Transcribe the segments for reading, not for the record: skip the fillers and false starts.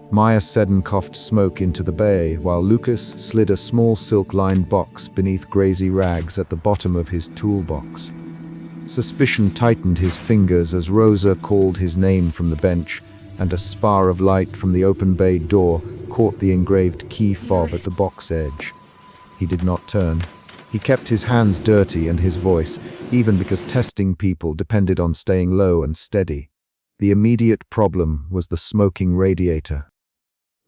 Maya Seddon coughed smoke into the bay, while Lucas slid a small silk-lined box beneath grazy rags at the bottom of his toolbox. Suspicion tightened his fingers as Rosa called his name from the bench, and a spar of light from the open bay door caught the engraved key fob at the box edge. He did not turn. He kept his hands dirty and his voice, even because testing people depended on staying low and steady. The immediate problem was the smoking radiator.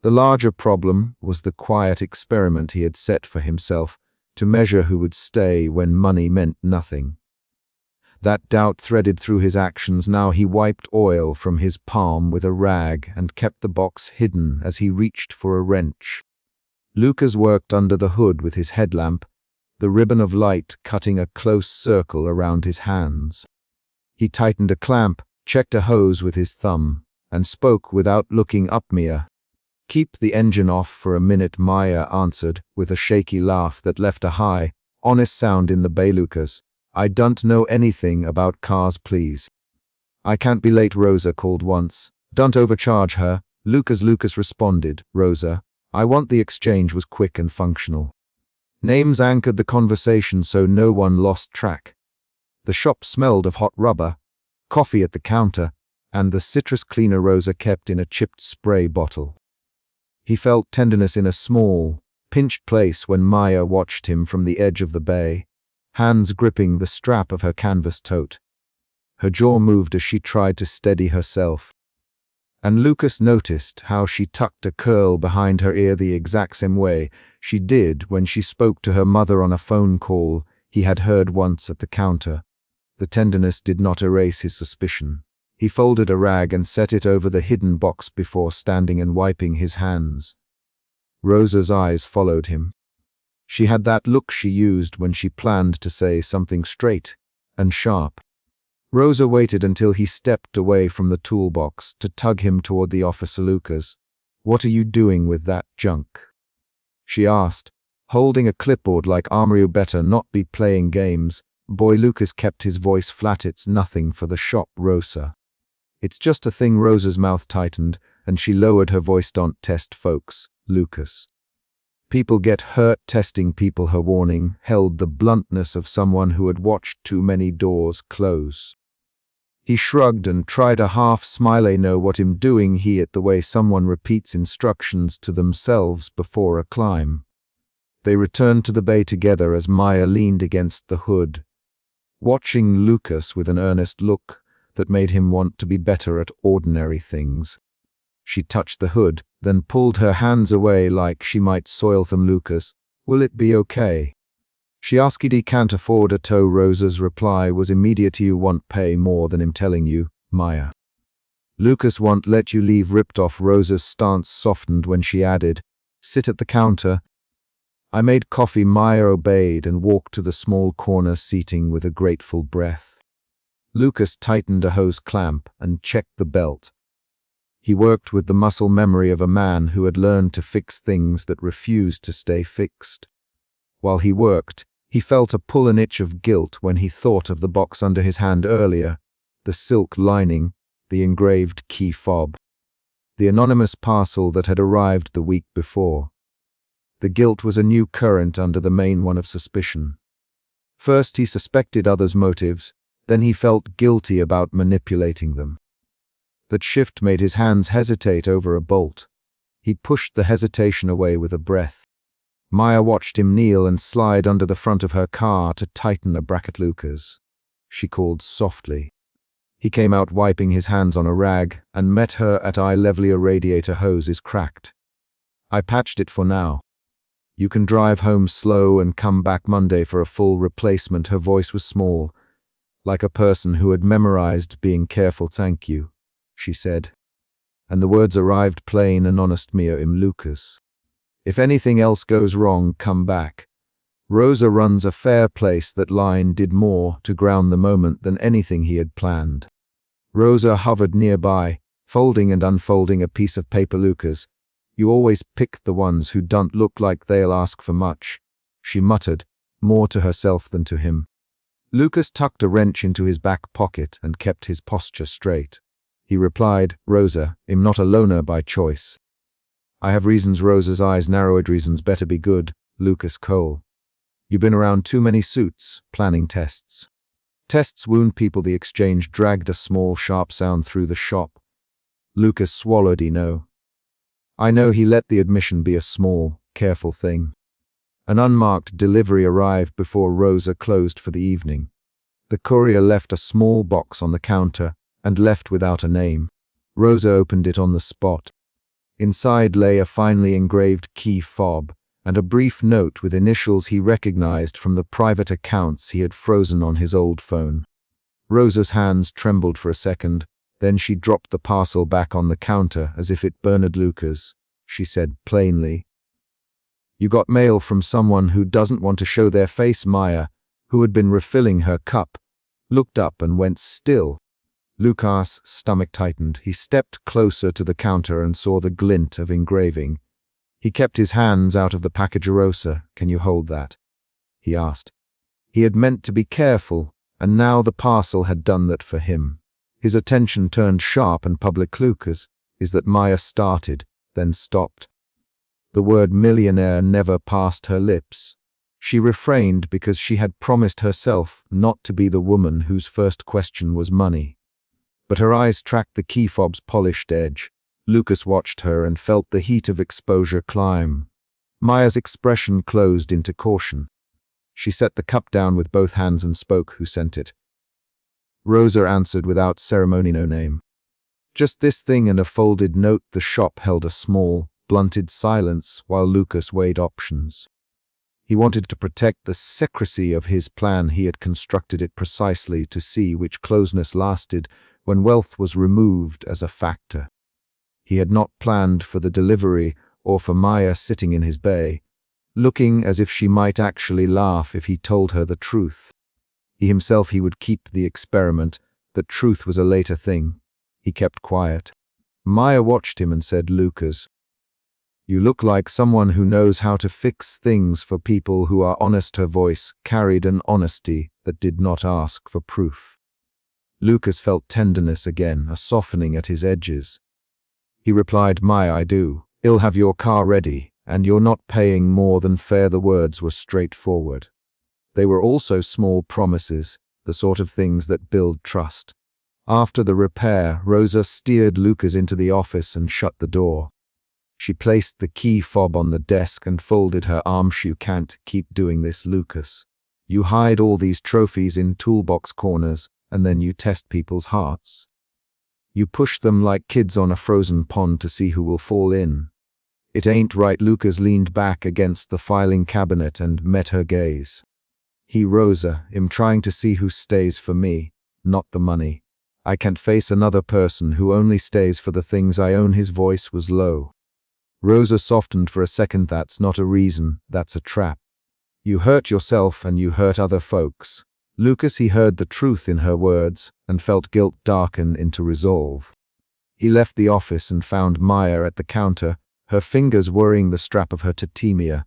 The larger problem was the quiet experiment he had set for himself to measure who would stay when money meant nothing. That doubt threaded through his actions. Now he wiped oil from his palm with a rag and kept the box hidden as he reached for a wrench. Lucas worked under the hood with his headlamp, the ribbon of light cutting a close circle around his hands. He tightened a clamp, checked a hose with his thumb, and spoke without looking up. "Mia, keep the engine off for a minute," Maya answered, with a shaky laugh that left a high, honest sound in the bay. "Lucas, I don't know anything about cars, please." "I can't be late," Rosa called once. "Don't overcharge her." Lucas responded, "Rosa, I want the exchange was quick and functional." Names anchored the conversation so no one lost track. The shop smelled of hot rubber, coffee at the counter, and the citrus cleaner Rosa kept in a chipped spray bottle. He felt tenderness in a small, pinched place when Maya watched him from the edge of the bay, hands gripping the strap of her canvas tote. Her jaw moved as she tried to steady herself. And Lucas noticed how she tucked a curl behind her ear the exact same way she did when she spoke to her mother on a phone call he had heard once at the counter. The tenderness did not erase his suspicion. He folded a rag and set it over the hidden box before standing and wiping his hands. Rosa's eyes followed him. She had that look she used when she planned to say something straight and sharp. Rosa waited until he stepped away from the toolbox to tug him toward the officer. "Lucas, what are you doing with that junk?" she asked, holding a clipboard like armor. "You better not be playing games." Boy, Lucas kept his voice flat. "It's nothing for the shop, Rosa. It's just a thing." Rosa's mouth tightened, and she lowered her voice. "Don't test folks, Lucas. People get hurt testing people." Her warning held the bluntness of someone who had watched too many doors close. He shrugged and tried a half smile. "I know what I'm doing here," the way someone repeats instructions to themselves before a climb. They returned to the bay together as Maya leaned against the hood, watching Lucas with an earnest look that made him want to be better at ordinary things. She touched the hood, then pulled her hands away like she might soil them. "Lucas, will it be okay?" She asked. "He can't afford a tow." Rosa's reply was immediate. "You won't pay more than I'm telling you, Maya. Lucas won't let you leave." Ripped off. Rosa's stance softened when she added, "Sit at the counter." "I made coffee." Maya obeyed and walked to the small corner seating with a grateful breath. Lucas tightened a hose clamp and checked the belt. He worked with the muscle memory of a man who had learned to fix things that refused to stay fixed. While he worked, he felt a pull and itch of guilt when he thought of the box under his hand earlier, the silk lining, the engraved key fob, the anonymous parcel that had arrived the week before. The guilt was a new current under the main one of suspicion. First he suspected others' motives, then he felt guilty about manipulating them. That shift made his hands hesitate over a bolt. He pushed the hesitation away with a breath. Maya watched him kneel and slide under the front of her car to tighten a bracket. "Lucas," she called softly. He came out wiping his hands on a rag and met her at eye level. "Your radiator hose is cracked. I patched it for now. You can drive home slow and come back Monday for a full replacement." Her voice was small, like a person who had memorized being careful. "Thank you," she said, and the words arrived plain and honest. "Mia, Lucas. If anything else goes wrong, come back. Rosa runs a fair place." That line did more to ground the moment than anything he had planned. Rosa hovered nearby, folding and unfolding a piece of paper. "Lucas, you always pick the ones who don't look like they'll ask for much," she muttered, more to herself than to him. Lucas tucked a wrench into his back pocket and kept his posture straight. He replied, "Rosa, I'm not a loner by choice. I have reasons. Rosa's eyes narrowed. Reasons better be good, Lucas Cole. You've been around too many suits, planning tests. Tests wound people. The exchange dragged a small, sharp sound through the shop. Lucas swallowed. I know. He let the admission be a small, careful thing. An unmarked delivery arrived before Rosa closed for the evening. The courier left a small box on the counter and left without a name. Rosa opened it on the spot. Inside lay a finely engraved key fob and a brief note with initials he recognized from the private accounts he had frozen on his old phone. Rosa's hands trembled for a second, then she dropped the parcel back on the counter as if it burned. Lucas, she said plainly. You got mail from someone who doesn't want to show their face. Maya, who had been refilling her cup, looked up and went still. Lucas' stomach tightened. He stepped closer to the counter and saw the glint of engraving. He kept his hands out of the package. Rosa, can you hold that? He asked. He had meant to be careful, and now the parcel had done that for him. His attention turned sharp and public. Lucas, is that Maya started, then stopped. The word millionaire never passed her lips. She refrained because she had promised herself not to be the woman whose first question was money. But her eyes tracked the key fob's polished edge. Lucas watched her and felt the heat of exposure climb. Maya's expression closed into caution. She set the cup down with both hands and spoke. Who sent it? Rosa answered without ceremony. No name. Just this thing and a folded note. The shop held a small, blunted silence while Lucas weighed options. He wanted to protect the secrecy of his plan. He had constructed it precisely to see which closeness lasted when wealth was removed as a factor. He had not planned for the delivery or for Maya sitting in his bay, looking as if she might actually laugh if he told her the truth. He would keep the experiment, that truth was a later thing. He kept quiet. Maya watched him and said, Lucas, you look like someone who knows how to fix things for people who are honest. Her voice carried an honesty that did not ask for proof. Lucas felt tenderness again, a softening at his edges. He replied, Maya, I do. I'll have your car ready, and you're not paying more than fair. The words were straightforward. They were also small promises, the sort of things that build trust. After the repair, Rosa steered Lucas into the office and shut the door. She placed the key fob on the desk and folded her arms. You can't keep doing this, Lucas. You hide all these trophies in toolbox corners, and then you test people's hearts. You push them like kids on a frozen pond to see who will fall in. It ain't right. Lucas leaned back against the filing cabinet and met her gaze. Rosa, I'm trying to see who stays for me, not the money. I can't face another person who only stays for the things I own. His voice was low. Rosa softened for a second. That's not a reason, that's a trap. You hurt yourself and you hurt other folks. Lucas, he heard the truth in her words and felt guilt darken into resolve. He left the office and found Maya at the counter, her fingers worrying the strap of her tatimia.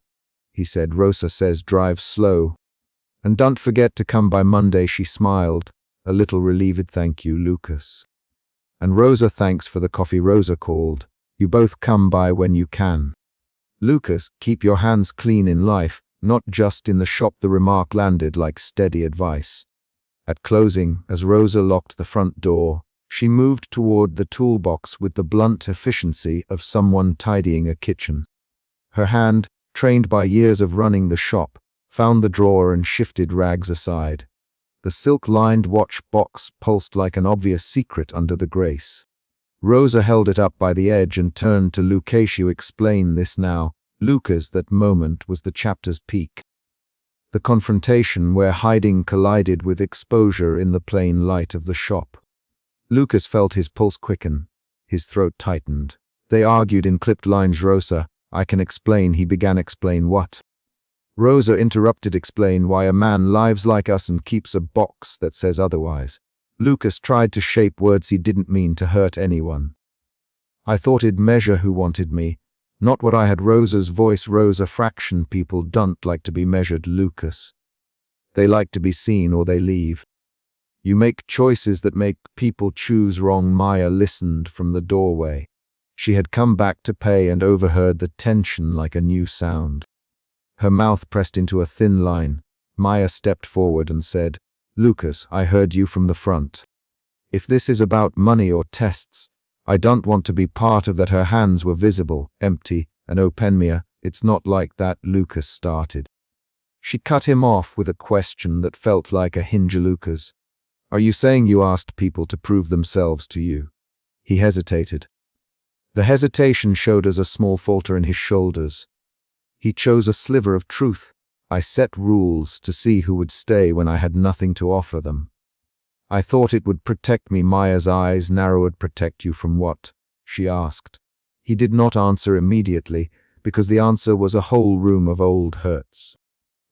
He said, Rosa says drive slow. And don't forget to come by Monday. She smiled, a little relieved. Thank you, Lucas. And Rosa, thanks for the coffee. Rosa called, you both come by when you can. Lucas, keep your hands clean in life, not just in the shop. The remark landed like steady advice. At closing, as Rosa locked the front door, she moved toward the toolbox with the blunt efficiency of someone tidying a kitchen. Her hand, trained by years of running the shop, found the drawer and shifted rags aside. The silk-lined watch box pulsed like an obvious secret under the grace. Rosa held it up by the edge and turned to Lucas. You explain this now. Lucas, that moment was the chapter's peak. The confrontation where hiding collided with exposure in the plain light of the shop. Lucas felt his pulse quicken. His throat tightened. They argued in clipped lines. Rosa, I can explain. He began. Explain what? Rosa interrupted. Explain why a man lives like us and keeps a box that says otherwise. Lucas tried to shape words. He didn't mean to hurt anyone. I thought it'd measure who wanted me, not what I had. Rosa's voice rose a fraction. People don't like to be measured, Lucas. They like to be seen or they leave. You make choices that make people choose wrong. Maya listened from the doorway. She had come back to pay and overheard the tension like a new sound. Her mouth pressed into a thin line. Maya stepped forward and said, "Lucas, I heard you from the front. If this is about money or tests, I don't want to be part of that." Her hands were visible, empty, and Openmia, "It's not like that," Lucas started. She cut him off with a question that felt like a hinge. "Lucas, are you saying you asked people to prove themselves to you?" He hesitated. The hesitation showed as a small falter in his shoulders. He chose a sliver of truth. "I set rules to see who would stay when I had nothing to offer them. I thought it would protect me." Maya's eyes narrowed. "Protect you from what?" she asked. He did not answer immediately, because the answer was a whole room of old hurts.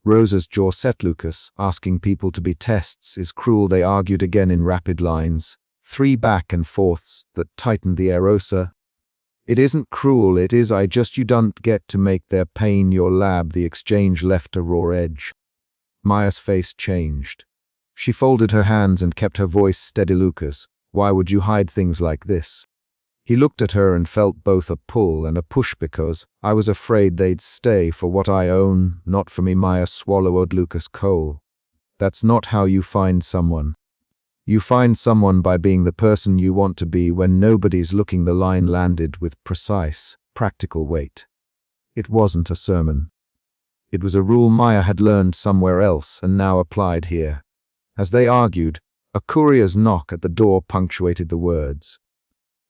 Rosa's jaw set. "Lucas, asking people to be tests is cruel," they argued again in rapid lines, 3 back and forths that tightened the air. "Rosa, it isn't cruel, it is you don't get to make their pain your lab." The exchange left a raw edge. Maya's face changed. She folded her hands and kept her voice steady. "Lucas, why would you hide things like this?" He looked at her and felt both a pull and a push. "Because I was afraid they'd stay for what I own, not for me." Maya swallowed. "Lucas Cole, that's not how you find someone. You find someone by being the person you want to be when nobody's looking." The line landed with precise, practical weight. It wasn't a sermon. It was a rule Maya had learned somewhere else and now applied here. As they argued, a courier's knock at the door punctuated the words.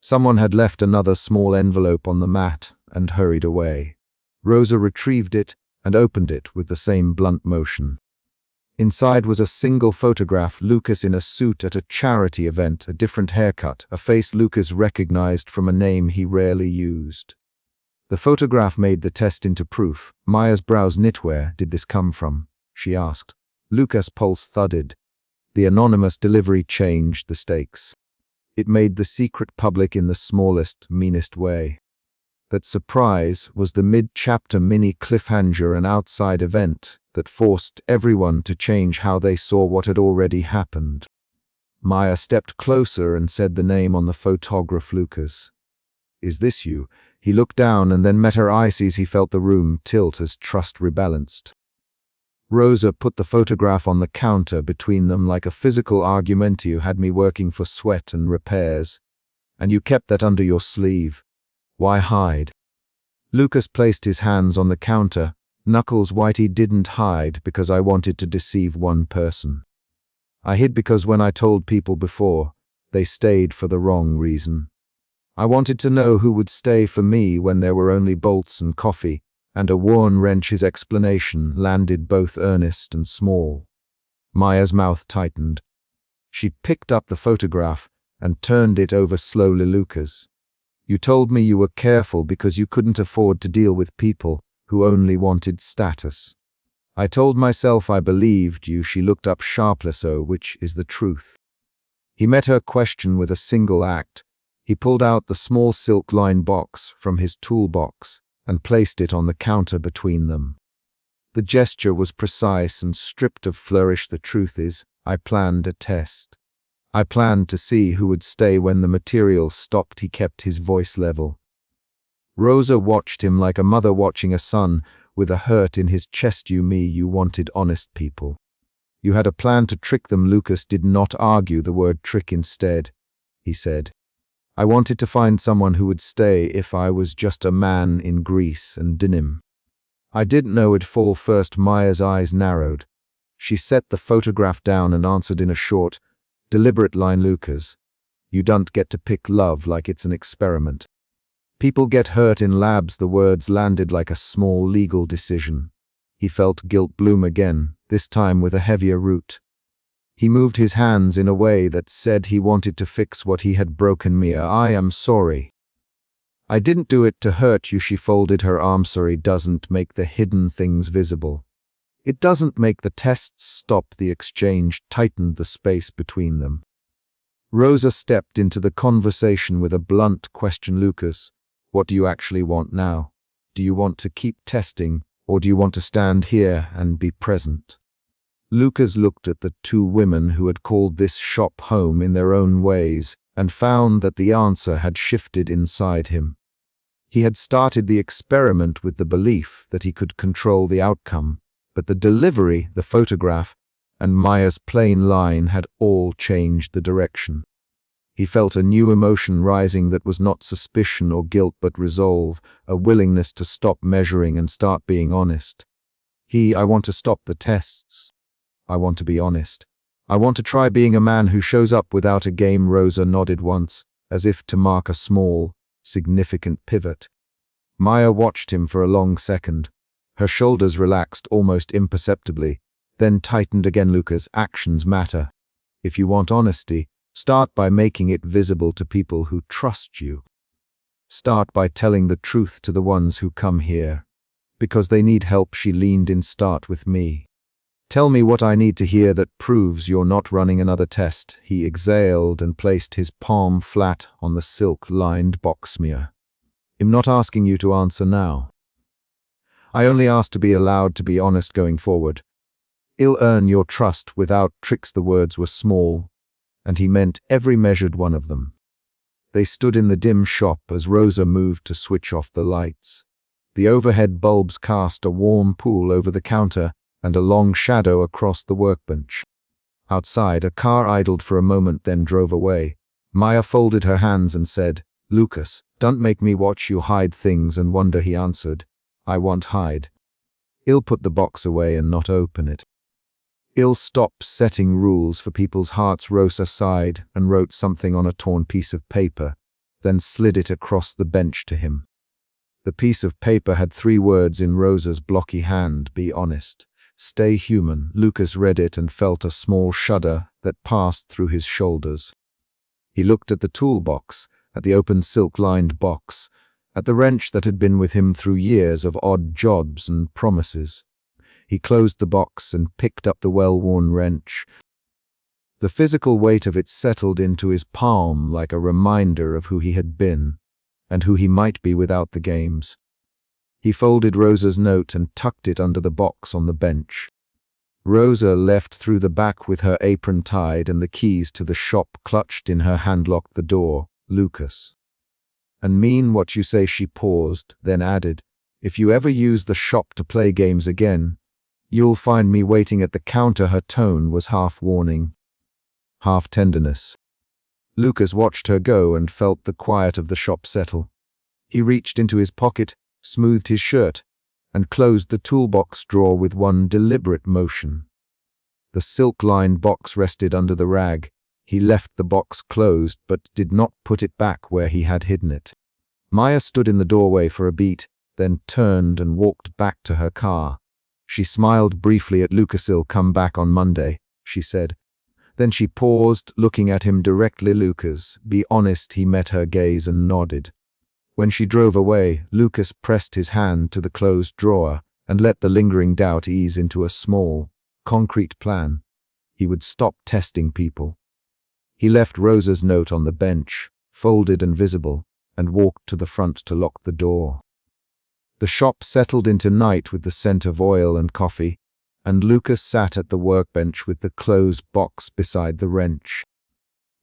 Someone had left another small envelope on the mat and hurried away. Rosa retrieved it and opened it with the same blunt motion. Inside was a single photograph: Lucas in a suit at a charity event, a different haircut, a face Lucas recognized from a name he rarely used. The photograph made the test into proof. Maya's brows knit. "Where did this come from?" she asked. Lucas' pulse thudded. The anonymous delivery changed the stakes. It made the secret public in the smallest, meanest way. That surprise was the mid-chapter mini cliffhanger, an outside event that forced everyone to change how they saw what had already happened. Maya stepped closer and said the name on the photograph. "Lucas, is this you?" He looked down and then met her eyes. He felt the room tilt as trust rebalanced. Rosa put the photograph on the counter between them like a physical argument. "You had me working for sweat and repairs, and you kept that under your sleeve. Why hide?" Lucas placed his hands on the counter, knuckles white. "He didn't hide because I wanted to deceive one person. I hid because when I told people before, they stayed for the wrong reason. I wanted to know who would stay for me when there were only bolts and coffee, and a worn wrench." His explanation landed both earnest and small. Maya's mouth tightened. She picked up the photograph and turned it over slowly. "Lucas, you told me you were careful because you couldn't afford to deal with people who only wanted status. I told myself I believed you." She looked up sharply. "So which is the truth?" He met her question with a single act. He pulled out the small silk-lined box from his toolbox and placed it on the counter between them. The gesture was precise and stripped of flourish. "The truth is, I planned a test. I planned to see who would stay when the material stopped." He kept his voice level. Rosa watched him like a mother watching a son, with a hurt in his chest. You wanted honest people. You had a plan to trick them." Lucas did not argue the word trick. "Instead," he said, "I wanted to find someone who would stay if I was just a man in grease and denim. I didn't know it'd fall first." Maya's eyes narrowed. She set the photograph down and answered in a short, deliberate line. "Lucas, you don't get to pick love like it's an experiment. People get hurt in labs." The words landed like a small legal decision. He felt guilt bloom again, this time with a heavier root. He moved his hands in a way that said he wanted to fix what he had broken. "Mia, I am sorry. I didn't do it to hurt you." She folded her arms. "Sorry doesn't make the hidden things visible. It doesn't make the tests stop." The exchange tightened the space between them. Rosa stepped into the conversation with a blunt question. "Lucas, what do you actually want now? Do you want to keep testing, or do you want to stand here and be present?" Lucas looked at the 2 women who had called this shop home in their own ways and found that the answer had shifted inside him. He had started the experiment with the belief that he could control the outcome, but the delivery, the photograph, and Maya's plain line had all changed the direction. He felt a new emotion rising that was not suspicion or guilt but resolve, a willingness to stop measuring and start being honest. I want to stop the tests. I want to be honest. I want to try being a man who shows up without a game. Rosa nodded once, as if to mark a small, significant pivot. Maya watched him for a long second. Her shoulders relaxed almost imperceptibly, then tightened again. Lucas, actions matter. If you want honesty, start by making it visible to people who trust you. Start by telling the truth to the ones who come here. Because they need help. She leaned in. Start with me. Tell me what I need to hear that proves you're not running another test. He exhaled and placed his palm flat on the silk-lined box smear. I'm not asking you to answer now. I only ask to be allowed to be honest going forward. I'll earn your trust without tricks. The words were small, and he meant every measured one of them. They stood in the dim shop as Rosa moved to switch off the lights. The overhead bulbs cast a warm pool over the counter and a long shadow across the workbench. Outside, a car idled for a moment, then drove away. Maya folded her hands and said, "Lucas, don't make me watch you hide things and wonder." He answered, "I won't hide. I'll put the box away and not open it. I'll stop setting rules for people's hearts." Rosa sighed and wrote something on a torn piece of paper, then slid it across the bench to him. The piece of paper had 3 words in Rosa's blocky hand: "Be honest. Stay human." Lucas read it and felt a small shudder that passed through his shoulders. He looked at the toolbox, at the open silk-lined box, at the wrench that had been with him through years of odd jobs and promises. He closed the box and picked up the well-worn wrench. The physical weight of it settled into his palm like a reminder of who he had been and who he might be without the games. He folded Rosa's note and tucked it under the box on the bench. Rosa left through the back with her apron tied and the keys to the shop clutched in her hand. Locked the door. "Lucas. And mean what you say." She paused, then added, "If you ever use the shop to play games again, you'll find me waiting at the counter." Her tone was half warning, half tenderness. Lucas watched her go and felt the quiet of the shop settle. He reached into his pocket, smoothed his shirt, and closed the toolbox drawer with one deliberate motion. The silk-lined box rested under the rag. He left the box closed but did not put it back where he had hidden it. Maya stood in the doorway for a beat, then turned and walked back to her car. She smiled briefly at Lucas. "I'll come back on Monday," she said. Then she paused, looking at him directly. "Lucas, be honest." He met her gaze and nodded. When she drove away, Lucas pressed his hand to the closed drawer and let the lingering doubt ease into a small, concrete plan. He would stop testing people. He left Rosa's note on the bench, folded and visible, and walked to the front to lock the door. The shop settled into night with the scent of oil and coffee, and Lucas sat at the workbench with the closed box beside the wrench,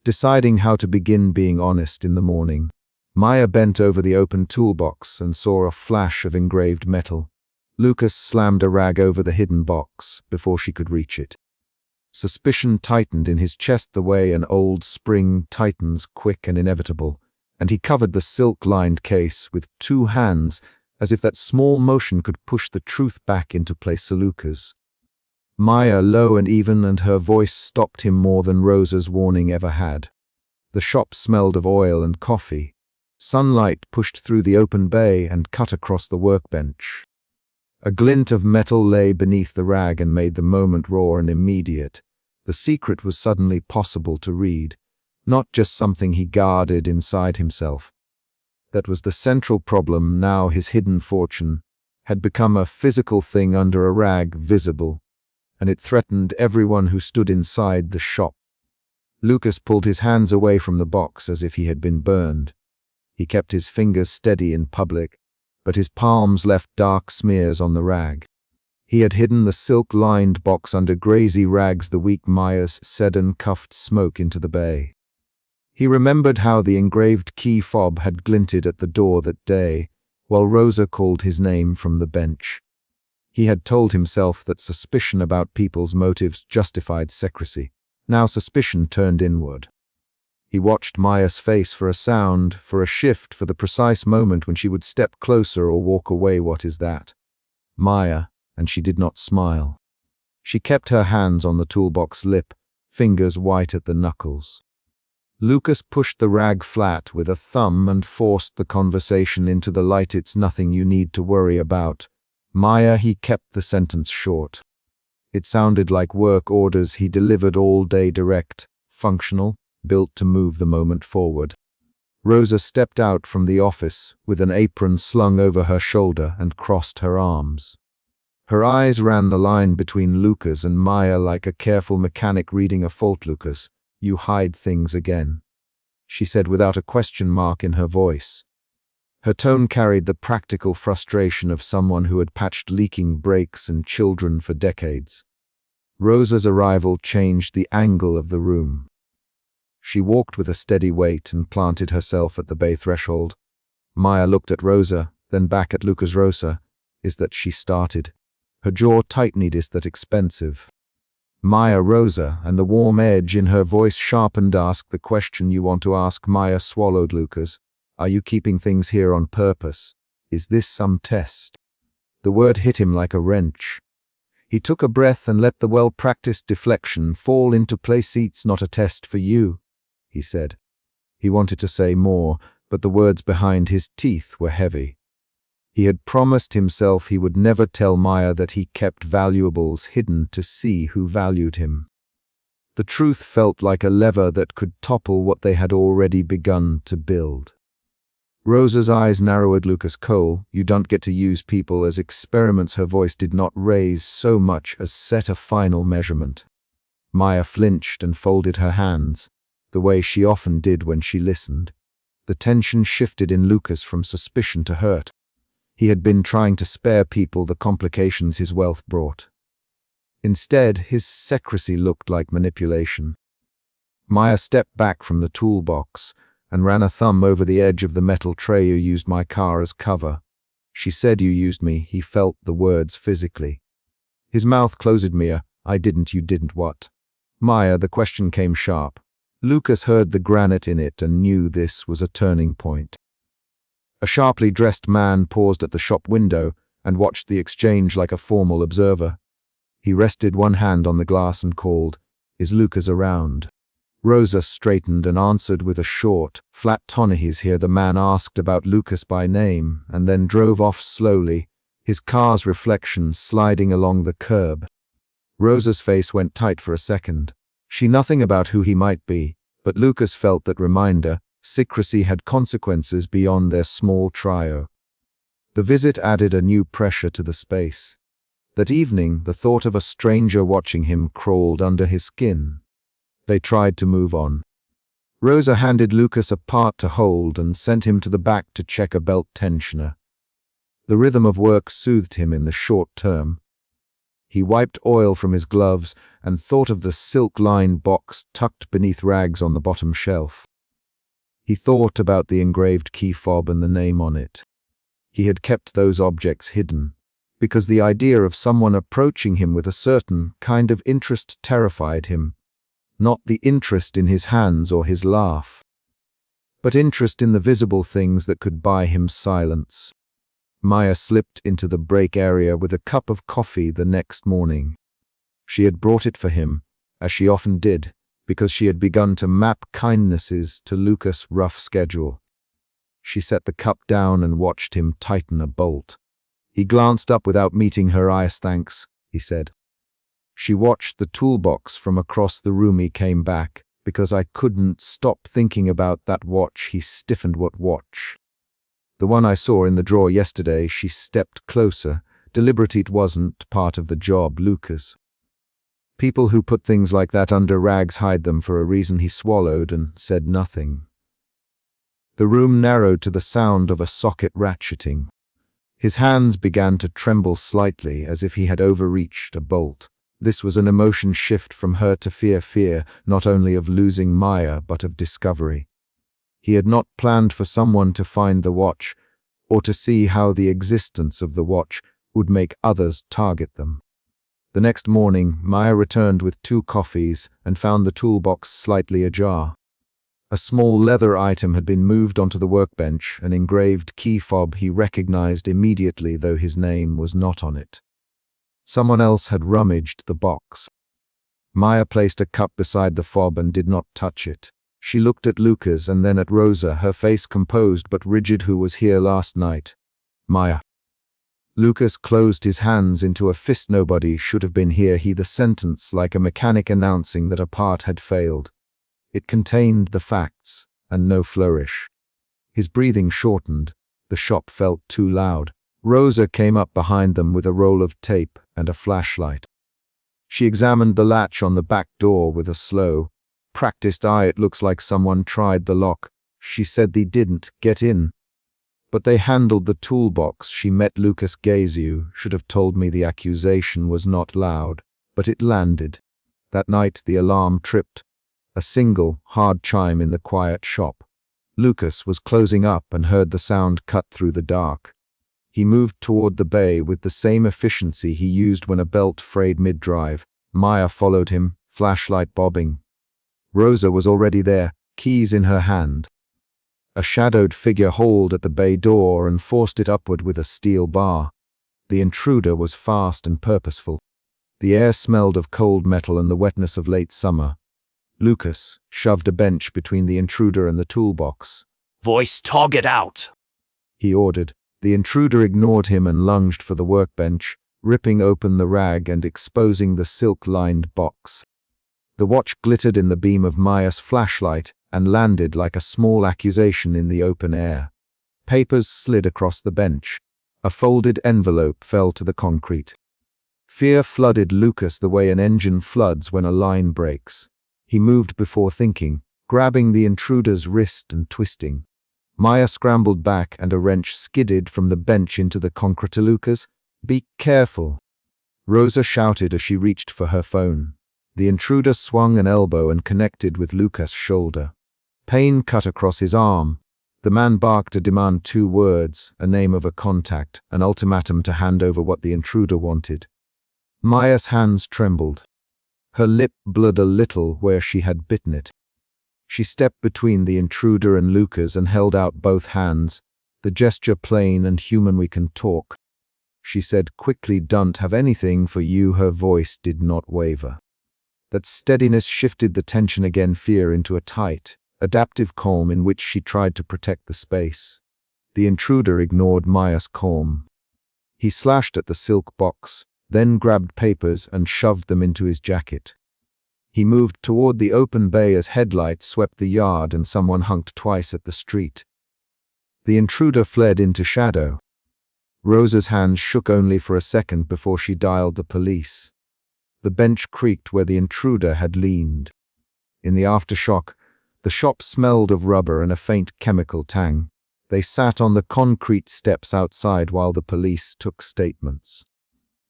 deciding how to begin being honest in the morning. Maya bent over the open toolbox and saw a flash of engraved metal. Lucas slammed a rag over the hidden box before she could reach it. Suspicion tightened in his chest the way an old spring tightens, quick and inevitable, and he covered the silk-lined case with 2 hands as if that small motion could push the truth back into place. "Lucas." Maya, low and even, and her voice stopped him more than Rosa's warning ever had. The shop smelled of oil and coffee. Sunlight pushed through the open bay and cut across the workbench. A glint of metal lay beneath the rag and made the moment raw and immediate. The secret was suddenly possible to read, not just something he guarded inside himself. That was the central problem now. His hidden fortune had become a physical thing under a rag, visible, and it threatened everyone who stood inside the shop. Lucas pulled his hands away from the box as if he had been burned. He kept his fingers steady in public, but his palms left dark smears on the rag. He had hidden the silk-lined box under grazy rags the week Maya's sedan cuffed smoke into the bay. He remembered how the engraved key fob had glinted at the door that day, while Rosa called his name from the bench. He had told himself that suspicion about people's motives justified secrecy. Now suspicion turned inward. He watched Maya's face for a sound, for a shift, for the precise moment when she would step closer or walk away. What is that? Maya, and she did not smile. She kept her hands on the toolbox lip, fingers white at the knuckles. Lucas pushed the rag flat with a thumb and forced the conversation into the light. It's nothing you need to worry about. Maya, he kept the sentence short. It sounded like work orders he delivered all day, direct, functional, built to move the moment forward. Rosa stepped out from the office with an apron slung over her shoulder and crossed her arms. Her eyes ran the line between Lucas and Maya like a careful mechanic reading a fault. Lucas, you hide things again, she said without a question mark in her voice. Her tone carried the practical frustration of someone who had patched leaking brakes and children for decades. Rosa's arrival changed the angle of the room. She walked with a steady weight and planted herself at the bay threshold. Maya looked at Rosa, then back at Lucas. Rosa, is that she started. Her jaw tightened. Is that expensive? Maya, Rosa, and the warm edge in her voice sharpened. Ask the question you want to ask. Maya swallowed. Lucas, are you keeping things here on purpose? Is this some test? The word hit him like a wrench. He took a breath and let the well-practiced deflection fall into place. It's not a test for you, he said. He wanted to say more, but the words behind his teeth were heavy. He had promised himself he would never tell Maya that he kept valuables hidden to see who valued him. The truth felt like a lever that could topple what they had already begun to build. Rosa's eyes narrowed. Lucas Cole, you don't get to use people as experiments. Her voice did not raise so much as set a final measurement. Maya flinched and folded her hands, the way she often did when she listened. The tension shifted in Lucas from suspicion to hurt. He had been trying to spare people the complications his wealth brought. Instead, his secrecy looked like manipulation. Maya stepped back from the toolbox and ran a thumb over the edge of the metal tray. You used my car as cover. She said you used me. He felt the words physically. His mouth closed. Mia, I didn't. You didn't what? Maya, the question came sharp. Lucas heard the granite in it and knew this was a turning point. A sharply dressed man paused at the shop window and watched the exchange like a formal observer. He rested one hand on the glass and called, Is Lucas around? Rosa straightened and answered with a short, flat tone. He's here. The man asked about Lucas by name and then drove off slowly, his car's reflection sliding along the curb. Rosa's face went tight for a second. She knew nothing about who he might be, but Lucas felt that reminder. Secrecy had consequences beyond their small trio. The visit added a new pressure to the space. That evening, the thought of a stranger watching him crawled under his skin. They tried to move on. Rosa handed Lucas a part to hold and sent him to the back to check a belt tensioner. The rhythm of work soothed him in the short term. He wiped oil from his gloves and thought of the silk-lined box tucked beneath rags on the bottom shelf. He thought about the engraved key fob and the name on it. He had kept those objects hidden, because the idea of someone approaching him with a certain kind of interest terrified him. Not the interest in his hands or his laugh, but interest in the visible things that could buy him silence. Maya slipped into the break area with a cup of coffee the next morning. She had brought it for him, as she often did, because she had begun to map kindnesses to Lucas' rough schedule. She set the cup down and watched him tighten a bolt. He glanced up without meeting her eyes. Thanks, he said. She watched the toolbox from across the room. He came back, because I couldn't stop thinking about that watch. He stiffened. What watch? The one I saw in the drawer yesterday. She stepped closer. Deliberate. It wasn't part of the job, Lucas. People who put things like that under rags hide them for a reason. He swallowed and said nothing. The room narrowed to the sound of a socket ratcheting. His hands began to tremble slightly, as if he had overreached a bolt. This was an emotion shift from her to fear not only of losing Maya, but of discovery. He had not planned for someone to find the watch, or to see how the existence of the watch would make others target them. The next morning, Maya returned with 2 coffees and found the toolbox slightly ajar. A small leather item had been moved onto the workbench, an engraved key fob he recognized immediately, though his name was not on it. Someone else had rummaged the box. Maya placed a cup beside the fob and did not touch it. She looked at Lucas and then at Rosa, her face composed but rigid. "Who was here last night?" "Maya." Lucas closed his hands into a fist. "Nobody should have been here." The sentence like a mechanic announcing that a part had failed. It contained the facts, and no flourish. His breathing shortened. The shop felt too loud. Rosa came up behind them with a roll of tape and a flashlight. She examined the latch on the back door with a slow, practiced eye. "It looks like someone tried the lock," she said. "They didn't get in, but they handled the toolbox." She met Lucas' gaze. "You should have told me." The accusation was not loud, but it landed. That night the alarm tripped. A single, hard chime in the quiet shop. Lucas was closing up and heard the sound cut through the dark. He moved toward the bay with the same efficiency he used when a belt frayed mid-drive. Maya followed him, flashlight bobbing. Rosa was already there, keys in her hand. A shadowed figure hauled at the bay door and forced it upward with a steel bar. The intruder was fast and purposeful. The air smelled of cold metal and the wetness of late summer. Lucas shoved a bench between the intruder and the toolbox. "Voice target out," he ordered. The intruder ignored him and lunged for the workbench, ripping open the rag and exposing the silk-lined box. The watch glittered in the beam of Maya's flashlight and landed like a small accusation in the open air. Papers slid across the bench. A folded envelope fell to the concrete. Fear flooded Lucas the way an engine floods when a line breaks. He moved before thinking, grabbing the intruder's wrist and twisting. Maya scrambled back and a wrench skidded from the bench into the concrete. "Lucas, be careful," Rosa shouted as she reached for her phone. The intruder swung an elbow and connected with Lucas' shoulder. Pain cut across his arm. The man barked a demand, 2 words, a name of a contact, an ultimatum to hand over what the intruder wanted. Maya's hands trembled. Her lip blurred a little where she had bitten it. She stepped between the intruder and Lucas and held out both hands, the gesture plain and human. "We can talk," she said quickly. "Don't have anything for you." Her voice did not waver. That steadiness shifted the tension again, fear into a tight, adaptive calm in which she tried to protect the space. The intruder ignored Maya's calm. He slashed at the silk box, then grabbed papers and shoved them into his jacket. He moved toward the open bay as headlights swept the yard and someone honked twice at the street. The intruder fled into shadow. Rosa's hands shook only for a second before she dialed the police. The bench creaked where the intruder had leaned. In the aftershock, the shop smelled of rubber and a faint chemical tang. They sat on the concrete steps outside while the police took statements.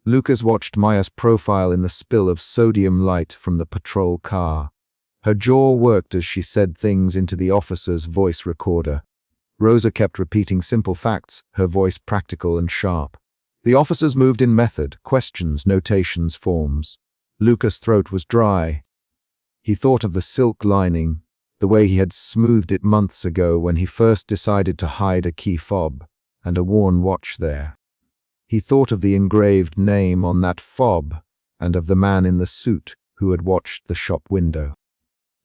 Lucas watched Maya's profile in the spill of sodium light from the patrol car. Her jaw worked as she said things into the officer's voice recorder. Rosa kept repeating simple facts, her voice practical and sharp. The officers moved in method, questions, notations, forms. Lucas' throat was dry. He thought of the silk lining, the way he had smoothed it months ago when he first decided to hide a key fob and a worn watch there. He thought of the engraved name on that fob and of the man in the suit who had watched the shop window.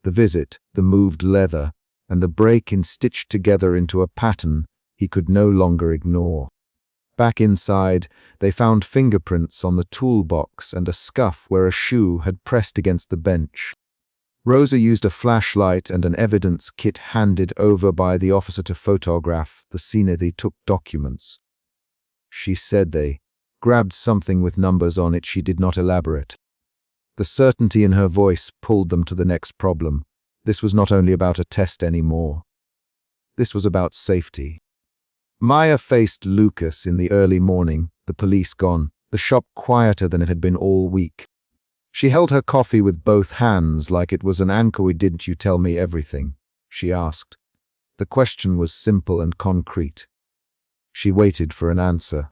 The visit, the moved leather, and the break-in stitched together into a pattern he could no longer ignore. Back inside, they found fingerprints on the toolbox and a scuff where a shoe had pressed against the bench. Rosa used a flashlight and an evidence kit handed over by the officer to photograph the scene. They took documents. She said they grabbed something with numbers on it. She did not elaborate. The certainty in her voice pulled them to the next problem. This was not only about a test anymore. This was about safety. Maya faced Lucas in the early morning, the police gone, the shop quieter than it had been all week. She held her coffee with both hands like it was an anchor. "Didn't you tell me everything?" she asked. The question was simple and concrete. She waited for an answer.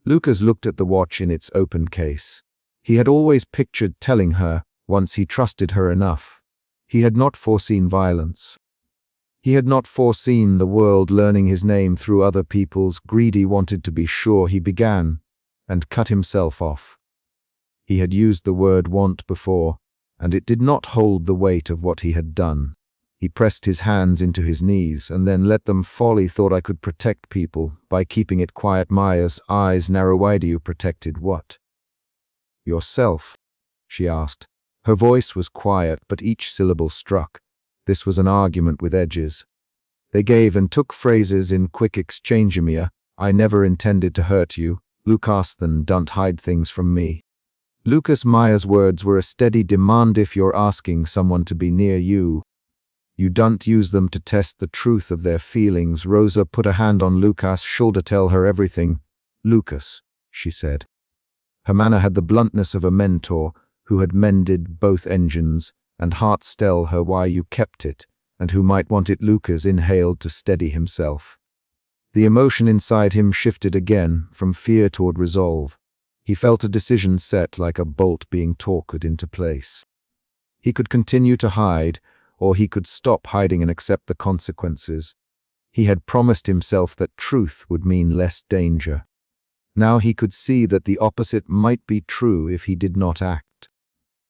Lucas looked at the watch in its open case. He had always pictured telling her, once he trusted her enough. He had not foreseen violence. He had not foreseen the world learning his name through other people's. Greedy wanted to be sure. He began, and cut himself off. He had used the word want before, and it did not hold the weight of what he had done. He pressed his hands into his knees and then let them fall. He thought, I could protect people by keeping it quiet. Maya's eyes narrowed. Why do you protected what? Yourself, she asked. Her voice was quiet, but each syllable struck. This was an argument with edges. They gave and took phrases in quick exchange. Mia, I never intended to hurt you. Lucas, then don't hide things from me. Lucas. Maya's words were a steady demand. If you're asking someone to be near you, you don't use them to test the truth of their feelings. Rosa put a hand on Lucas' shoulder. Tell her everything. Lucas, she said. Her manner had the bluntness of a mentor who had mended both engines and hearts. Tell her why you kept it and who might want it. Lucas inhaled to steady himself. The emotion inside him shifted again from fear toward resolve. He felt a decision set, like a bolt being torqued into place. He could continue to hide, or he could stop hiding and accept the consequences. He had promised himself that truth would mean less danger. Now he could see that the opposite might be true if he did not act.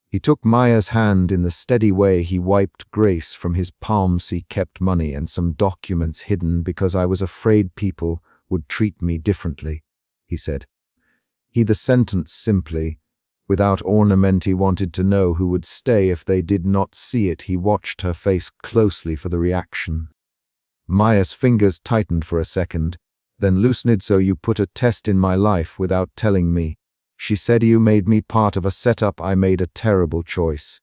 He took Maya's hand in the steady way he wiped grace from his palms. He kept money and some documents hidden because I was afraid people would treat me differently, he said. The sentence simply, without ornament. He wanted to know who would stay if they did not see it. He watched her face closely for the reaction. Maya's fingers tightened for a second, then loosened. So you put a test in my life without telling me. She said, you made me part of a setup. I made a terrible choice.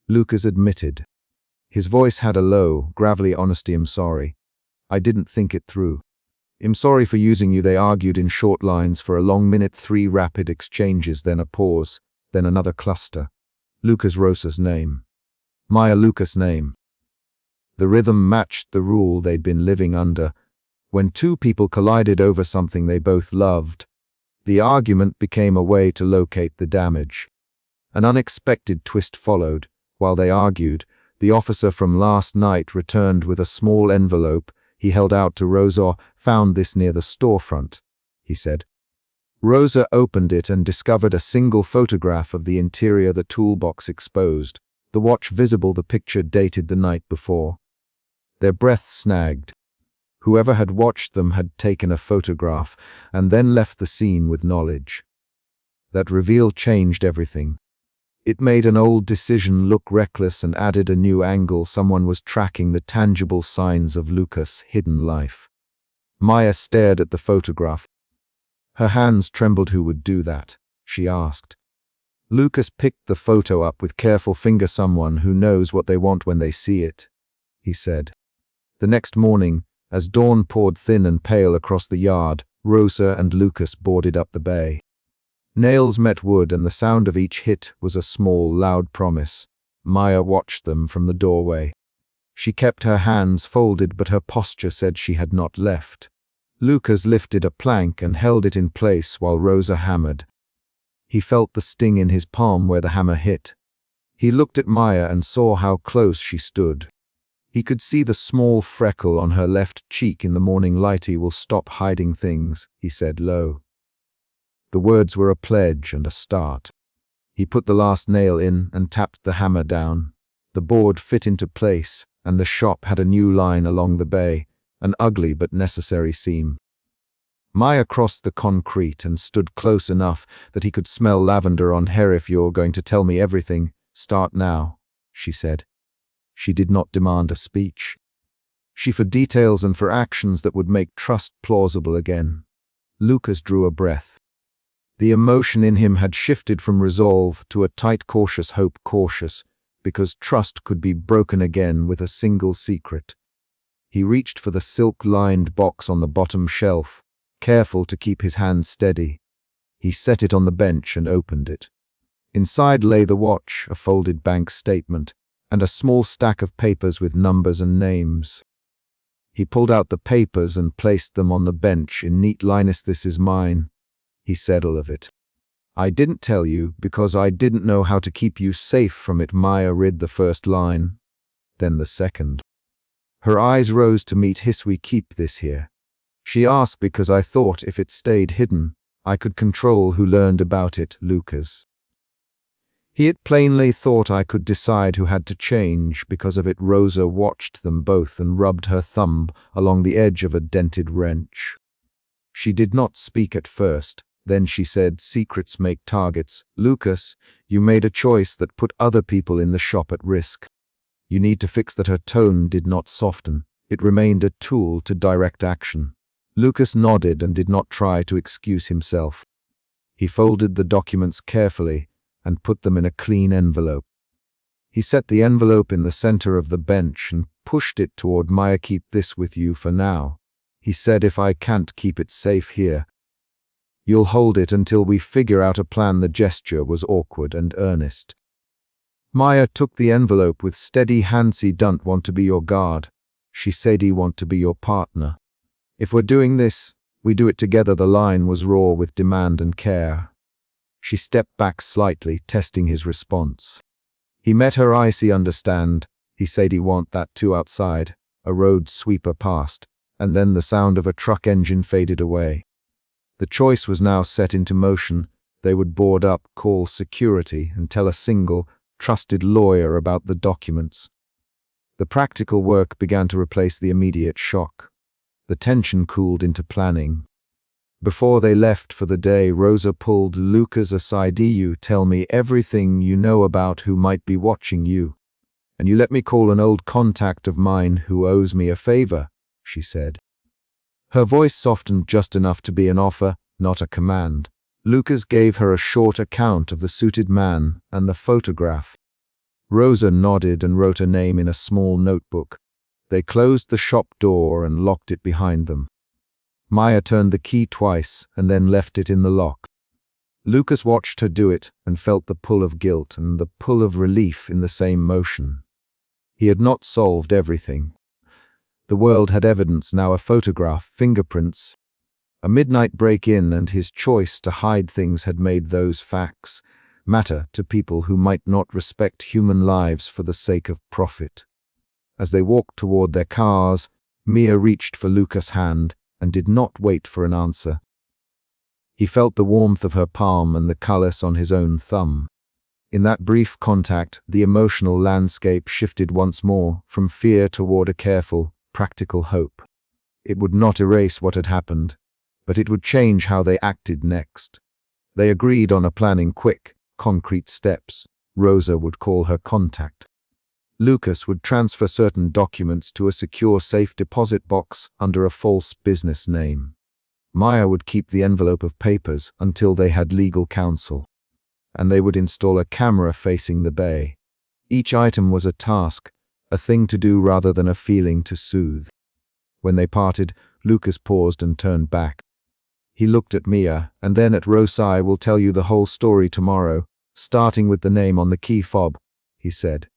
Lucas admitted. His voice had a low, gravelly honesty. I'm sorry. I didn't think it through. I'm sorry for using you. They argued in short lines for a long minute. 3 rapid exchanges, then a pause, then another cluster. Lucas. Rosa's name. Maya. Lucas' name. The rhythm matched the rule they'd been living under. When two people collided over something they both loved, the argument became a way to locate the damage. An unexpected twist followed. While they argued, the officer from last night returned with a small envelope. He held out to Rosa. Found this near the storefront, he said. Rosa opened it and discovered a single photograph of the interior, the toolbox exposed, the watch visible, the picture dated the night before. Their breath snagged. Whoever had watched them had taken a photograph and then left the scene with knowledge. That reveal changed everything. It made an old decision look reckless and added a new angle. Someone was tracking the tangible signs of Lucas' hidden life. Maya stared at the photograph. Her hands trembled. Who would do that? She asked. Lucas picked the photo up with careful finger. Someone who knows what they want when they see it, he said. The next morning, as dawn poured thin and pale across the yard, Rosa and Lucas boarded up the bay. Nails met wood, and the sound of each hit was a small, loud promise. Maya watched them from the doorway. She kept her hands folded, but her posture said she had not left. Lucas lifted a plank and held it in place while Rosa hammered. He felt the sting in his palm where the hammer hit. He looked at Maya and saw how close she stood. He could see the small freckle on her left cheek in the morning light. He will stop hiding things, he said low. The words were a pledge and a start. He put the last nail in and tapped the hammer down. The board fit into place, and the shop had a new line along the bay, an ugly but necessary seam. Maya crossed the concrete and stood close enough that he could smell lavender on her. If you're going to tell me everything, start now, she said. She did not demand a speech. She for details and for actions that would make trust plausible again. Lucas drew a breath. The emotion in him had shifted from resolve to a tight, cautious hope. Cautious, because trust could be broken again with a single secret. He reached for the silk-lined box on the bottom shelf, careful to keep his hand steady. He set it on the bench and opened it. Inside lay the watch, a folded bank statement, and a small stack of papers with numbers and names. He pulled out the papers and placed them on the bench in neat lines. "This is mine," he said all of it. "I didn't tell you because I didn't know how to keep you safe from it." Maya read the first line, then the second. Her eyes rose to meet his. "We keep this here?" She asked because I thought if it stayed hidden, I could control who learned about it. Lucas. He had plainly thought I could decide who had to change because of it. Rosa watched them both and rubbed her thumb along the edge of a dented wrench. She did not speak at first. Then she said, "Secrets make targets. Lucas, you made a choice that put other people in the shop at risk. You need to fix that." Her tone did not soften. It remained a tool to direct action. Lucas nodded and did not try to excuse himself. He folded the documents carefully and put them in a clean envelope. He set the envelope in the center of the bench and pushed it toward Maya. "Keep this with you for now," he said. "If I can't keep it safe here, you'll hold it until we figure out a plan." The gesture was awkward and earnest. Maya took the envelope with steady hands. "He don't want to be your guard," she said. "He want to be your partner. If we're doing this, we do it together." The line was raw with demand and care. She stepped back slightly, testing his response. He met her eyes. "He understand," he said. "He want that too." Outside, a road sweeper passed, and then the sound of a truck engine faded away. The choice was now set into motion. They would board up, call security, and tell a single, trusted lawyer about the documents. The practical work began to replace the immediate shock. The tension cooled into planning. Before they left for the day, Rosa pulled Lucas aside. "You tell me everything you know about who might be watching you. And you let me call an old contact of mine who owes me a favor," she said. Her voice softened just enough to be an offer, not a command. Lucas gave her a short account of the suited man and the photograph. Rosa nodded and wrote a name in a small notebook. They closed the shop door and locked it behind them. Maya turned the key twice and then left it in the lock. Lucas watched her do it and felt the pull of guilt and the pull of relief in the same motion. He had not solved everything. The world had evidence now, a photograph, fingerprints, a midnight break-in, and his choice to hide things had made those facts matter to people who might not respect human lives for the sake of profit. As they walked toward their cars, Mia reached for Lucas' hand and did not wait for an answer. He felt the warmth of her palm and the callus on his own thumb. In that brief contact, the emotional landscape shifted once more from fear toward a careful, practical hope. It would not erase what had happened, but it would change how they acted next. They agreed on a plan in quick, concrete steps. Rosa would call her contact. Lucas would transfer certain documents to a secure safe deposit box under a false business name. Maya would keep the envelope of papers until they had legal counsel, and they would install a camera facing the bay. Each item was a task, a thing to do rather than a feeling to soothe. When they parted, Lucas paused and turned back. He looked at Mia and then at Rosa. "I will tell you the whole story tomorrow, starting with the name on the key fob," he said.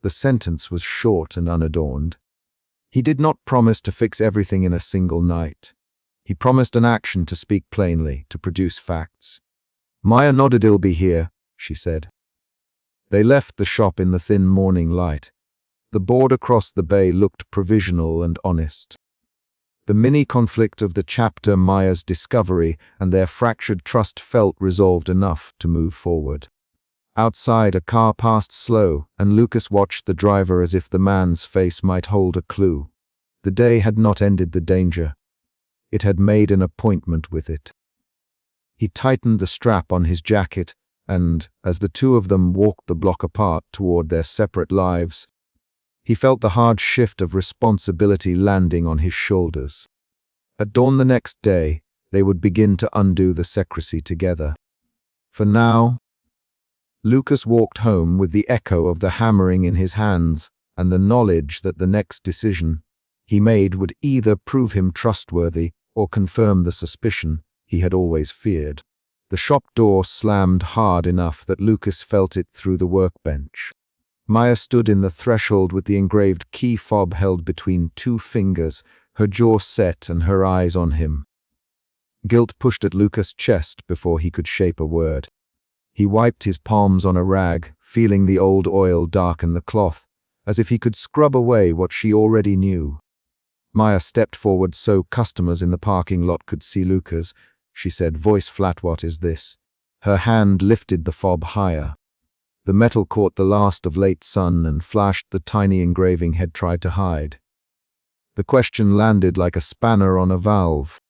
The sentence was short and unadorned. He did not promise to fix everything in a single night. He promised an action to speak plainly, to produce facts. Maya nodded. "I'll be here," she said. They left the shop in the thin morning light. The board across the bay looked provisional and honest. The mini-conflict of the chapter, Maya's discovery, and their fractured trust felt resolved enough to move forward. Outside, a car passed slow, and Lucas watched the driver as if the man's face might hold a clue. The day had not ended the danger. It had made an appointment with it. He tightened the strap on his jacket, and, as the two of them walked the block apart toward their separate lives, he felt the hard shift of responsibility landing on his shoulders. At dawn the next day, they would begin to undo the secrecy together. For now, Lucas walked home with the echo of the hammering in his hands and the knowledge that the next decision he made would either prove him trustworthy or confirm the suspicion he had always feared. The shop door slammed hard enough that Lucas felt it through the workbench. Maya stood in the threshold with the engraved key fob held between two fingers, her jaw set and her eyes on him. Guilt pushed at Lucas' chest before he could shape a word. He wiped his palms on a rag, feeling the old oil darken the cloth, as if he could scrub away what she already knew. Maya stepped forward so customers in the parking lot could see Lucas. She said, voice flat, "What is this?" Her hand lifted the fob higher. The metal caught the last of late sun and flashed the tiny engraving had tried to hide. The question landed like a spanner on a valve.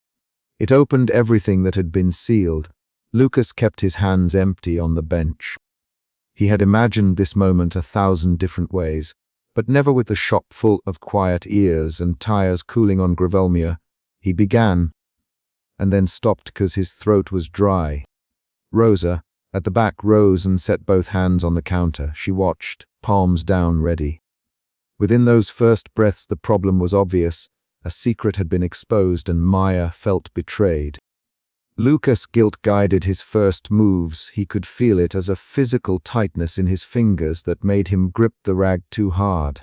It opened everything that had been sealed. Lucas kept his hands empty on the bench. He had imagined this moment 1,000 different ways, but never with the shop full of quiet ears and tires cooling on Gravelmere. He began, and then stopped because his throat was dry. Rosa, at the back, rose and set both hands on the counter. She watched, palms down, ready. Within those first breaths the problem was obvious. A secret had been exposed and Maya felt betrayed. Lucas' guilt guided his first moves. He could feel it as a physical tightness in his fingers that made him grip the rag too hard.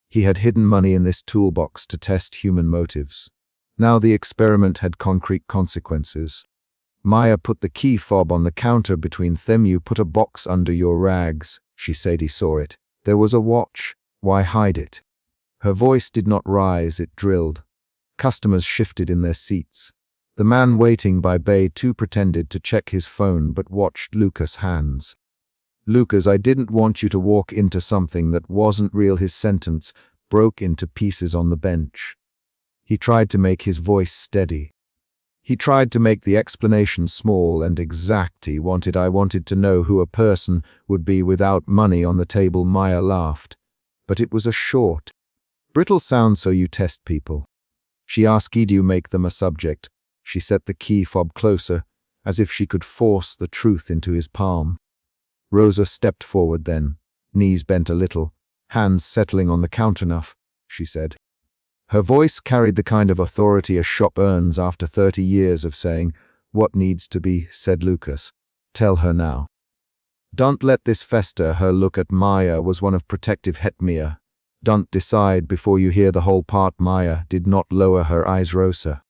He had hidden money in this toolbox to test human motives. Now the experiment had concrete consequences. Maya put the key fob on the counter between them. "You put a box under your rags," she said. He saw it. There was a watch. Why hide it? Her voice did not rise, it drilled. Customers shifted in their seats. The man waiting by bay 2 pretended to check his phone but watched Lucas' hands. "Lucas, I didn't want you to walk into something that wasn't real." His sentence broke into pieces on the bench. He tried to make his voice steady. He tried to make the explanation small and exact. I wanted to know who a person would be without money on the table." Maya laughed. But it was a short, brittle sound. "So you test people?" She asked. "Do you make them a subject?" She set the key fob closer, as if she could force the truth into his palm. Rosa stepped forward then, knees bent a little, hands settling on the counter. "Enough," she said. Her voice carried the kind of authority a shop earns after 30 years of saying, "What needs to be said, Lucas? Tell her now. Don't let this fester." Her look at Maya was one of protective hetmia. "Don't decide before you hear the whole part." Maya did not lower her eyes. "Rosa."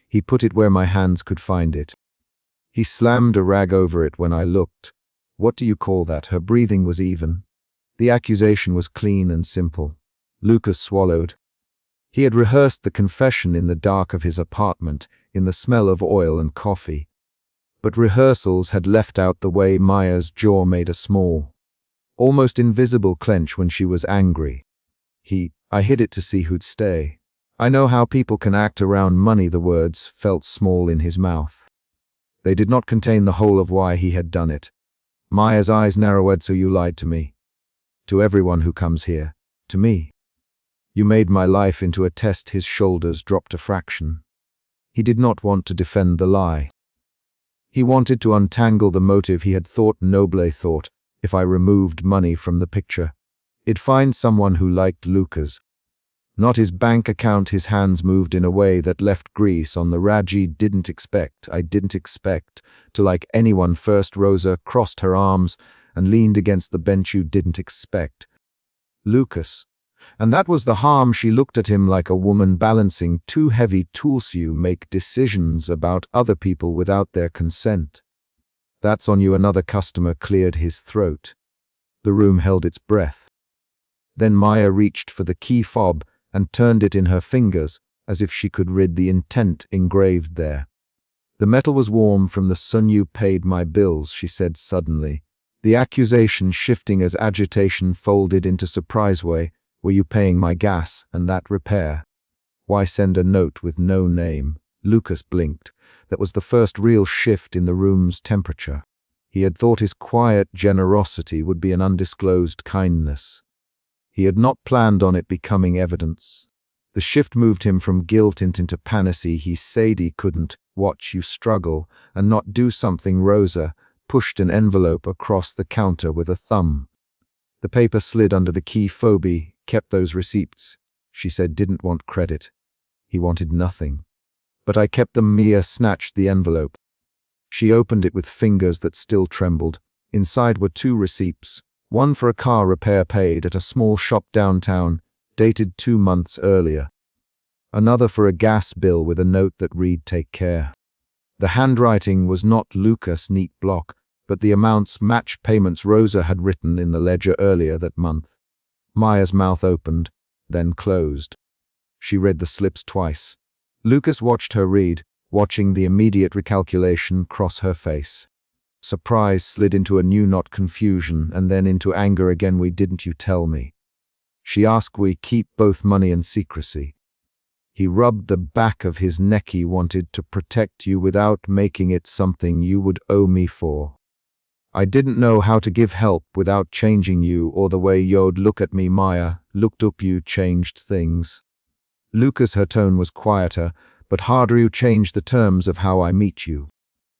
He put it where my hands could find it. He slammed a rag over it when I looked. "What do you call that?" Her breathing was even. The accusation was clean and simple. Lucas swallowed. He had rehearsed the confession in the dark of his apartment, in the smell of oil and coffee. But rehearsals had left out the way Maya's jaw made a small, almost invisible clench when she was angry. "I hid it to see who'd stay. I know how people can act around money." The words felt small in his mouth. They did not contain the whole of why he had done it. Maya's eyes narrowed. "So you lied to me. To everyone who comes here. To me. You made my life into a test." His shoulders dropped a fraction. He did not want to defend the lie. He wanted to untangle the motive. He had thought, nobly thought, if I removed money from the picture, it'd find someone who liked Lucas. Not his bank account. His hands moved in a way that left grease on the rag. I didn't expect to like anyone first." Rosa crossed her arms and leaned against the bench. "You didn't expect Lucas. And that was the harm." She looked at him like a woman balancing 2 heavy tools. "You make decisions about other people without their consent. That's on you." Another customer cleared his throat. The room held its breath. Then Maya reached for the key fob and turned it in her fingers, as if she could read the intent engraved there. "The metal was warm from the sun. You paid my bills," she said suddenly, the accusation shifting as agitation folded into surprise. Were you paying my gas and that repair? Why send a note with no name?" Lucas blinked. That was the first real shift in the room's temperature. He had thought his quiet generosity would be an undisclosed kindness. He had not planned on it becoming evidence. The shift moved him from guilt into panicy. He said he couldn't watch you struggle and not do something. Rosa pushed an envelope across the counter with a thumb. The paper slid under the key fob. "Kept those receipts," she said. "Didn't want credit." He wanted nothing. "But I kept them." Mia snatched the envelope. She opened it with fingers that still trembled. Inside were 2 receipts, One for a car repair paid at a small shop downtown, dated 2 months earlier. Another for a gas bill with a note that read, "Take care." The handwriting was not Lucas' neat block, but the amounts matched payments Rosa had written in the ledger earlier that month. Maya's mouth opened, then closed. She read the slips twice. Lucas watched her read, watching the immediate recalculation cross her face. Surprise slid into a new knot, confusion, and then into anger again. "Why didn't you tell me?" She asked. "We keep both money and secrecy." He rubbed the back of his neck. "He wanted to protect you without making it something you would owe me for. I didn't know how to give help without changing you or the way you'd look at me." Maya looked up. "You changed things." Lucas, her tone was quieter, but harder. "You changed the terms of how I meet you.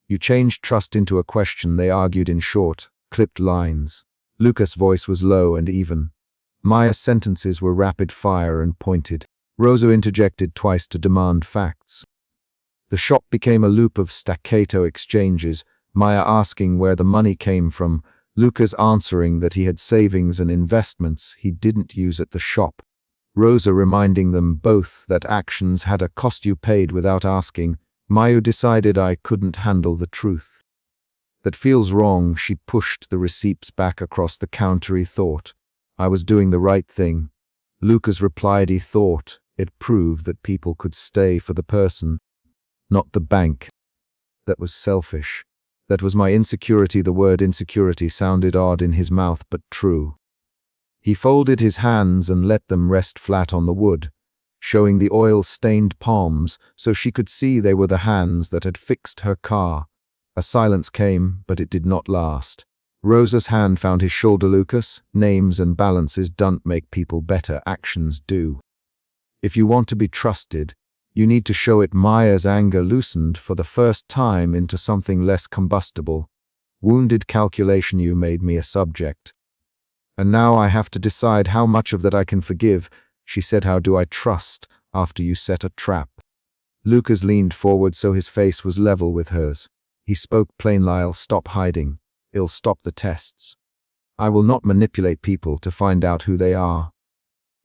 You changed trust into a question." They argued in short, clipped lines. Lucas' voice was low and even. Maya's sentences were rapid fire and pointed. Rosa interjected twice to demand facts. The shop became a loop of staccato exchanges, Maya asking where the money came from, Lucas answering that he had savings and investments he didn't use at the shop. Rosa reminding them both that actions had a cost. "You paid without asking." Maya decided I couldn't handle the truth. "That feels wrong." She pushed the receipts back across the counter. "He thought I was doing the right thing." Lucas replied he thought it proved that people could stay for the person, not the bank. That was selfish. That was my insecurity. The word insecurity sounded odd in his mouth, but true. He folded his hands and let them rest flat on the wood, showing the oil-stained palms so she could see they were the hands that had fixed her car. A silence came, but it did not last. Rosa's hand found his shoulder. "Lucas, names and balances don't make people better, actions do. If you want to be trusted, you need to show it." Maya's anger loosened for the first time into something less combustible. "Wounded calculation. You made me a subject. And now I have to decide how much of that I can forgive." She said. "How do I trust after you set a trap?" Lucas leaned forward so his face was level with hers. He spoke plainly. "I'll stop hiding. I'll stop the tests. I will not manipulate people to find out who they are.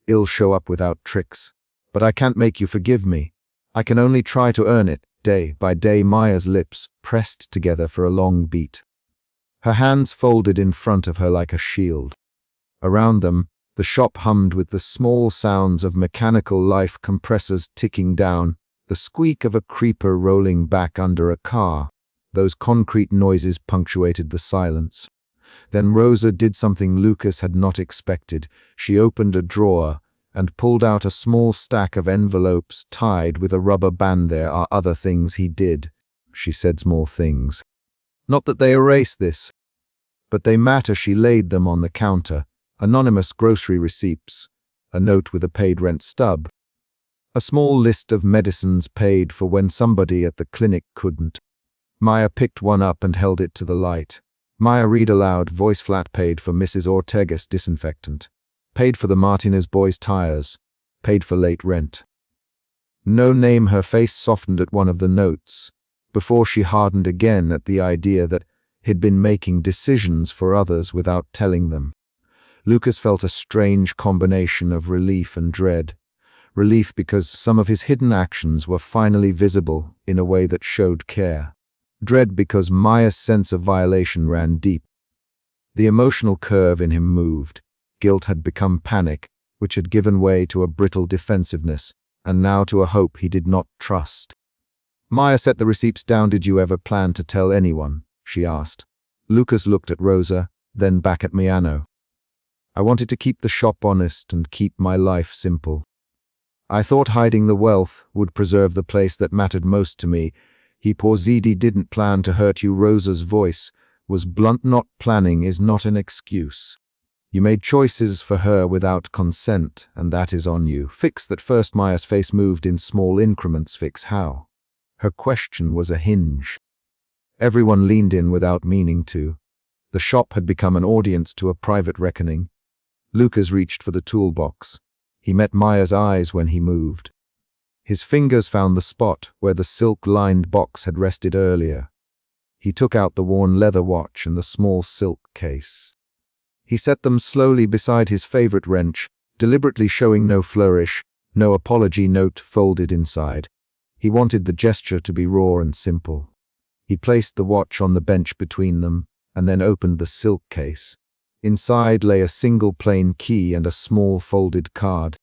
I'll show up without tricks. But I can't make you forgive me. I can only try to earn it, day by day." Maya's lips pressed together for a long beat. Her hands folded in front of her like a shield. Around them, the shop hummed with the small sounds of mechanical life, compressors ticking down, the squeak of a creeper rolling back under a car. Those concrete noises punctuated the silence. Then Rosa did something Lucas had not expected. She opened a drawer and pulled out a small stack of envelopes tied with a rubber band. "There are other things he did," she said. "Small things. Not that they erase this, but they matter." She laid them on the counter. Anonymous grocery receipts, a note with a paid rent stub, a small list of medicines paid for when somebody at the clinic couldn't. Maya picked one up and held it to the light. Maya read aloud, voice flat. "Paid for Mrs. Ortega's disinfectant. Paid for the Martinez boys' tires. Paid for late rent." No name. Her face softened at one of the notes, before she hardened again at the idea that he'd been making decisions for others without telling them. Lucas felt a strange combination of relief and dread. Relief because some of his hidden actions were finally visible in a way that showed care. Dread because Maya's sense of violation ran deep. The emotional curve in him moved. Guilt had become panic, which had given way to a brittle defensiveness, and now to a hope he did not trust. Maya set the receipts down. "Did you ever plan to tell anyone?" she asked. Lucas looked at Rosa, then back at Miano. "I wanted to keep the shop honest and keep my life simple. I thought hiding the wealth would preserve the place that mattered most to me." He Porzidi didn't plan to hurt you. Rosa's voice was blunt. "Not planning is not an excuse. You made choices for her without consent, and that is on you. Fix that first." Maya's face moved in small increments. "Fix how?" Her question was a hinge. Everyone leaned in without meaning to. The shop had become an audience to a private reckoning. Lucas reached for the toolbox. He met Maya's eyes when he moved. His fingers found the spot where the silk-lined box had rested earlier. He took out the worn leather watch and the small silk case. He set them slowly beside his favorite wrench, deliberately showing no flourish, no apology note folded inside. He wanted the gesture to be raw and simple. He placed the watch on the bench between them, and then opened the silk case. Inside lay a single plain key and a small folded card.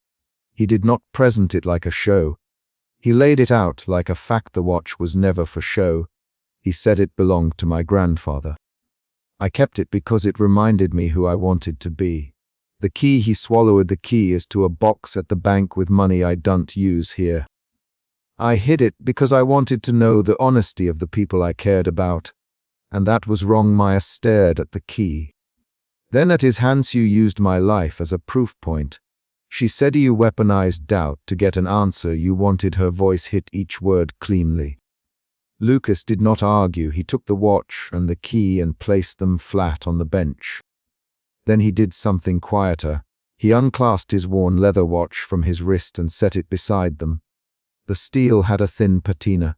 He did not present it like a show. He laid it out like a fact. The watch was never for show. He said it belonged to my grandfather. I kept it because it reminded me who I wanted to be. The key he swallowed. The key is to a box at the bank with money I don't use here. I hid it because I wanted to know the honesty of the people I cared about. And that was wrong. Maya stared at the key. Then at his hands. You used my life as a proof point. She said you weaponized doubt to get an answer you wanted. Her voice hit each word cleanly. Lucas did not argue. He took the watch and the key and placed them flat on the bench. Then he did something quieter. He unclasped his worn leather watch from his wrist and set it beside them. The steel had a thin patina.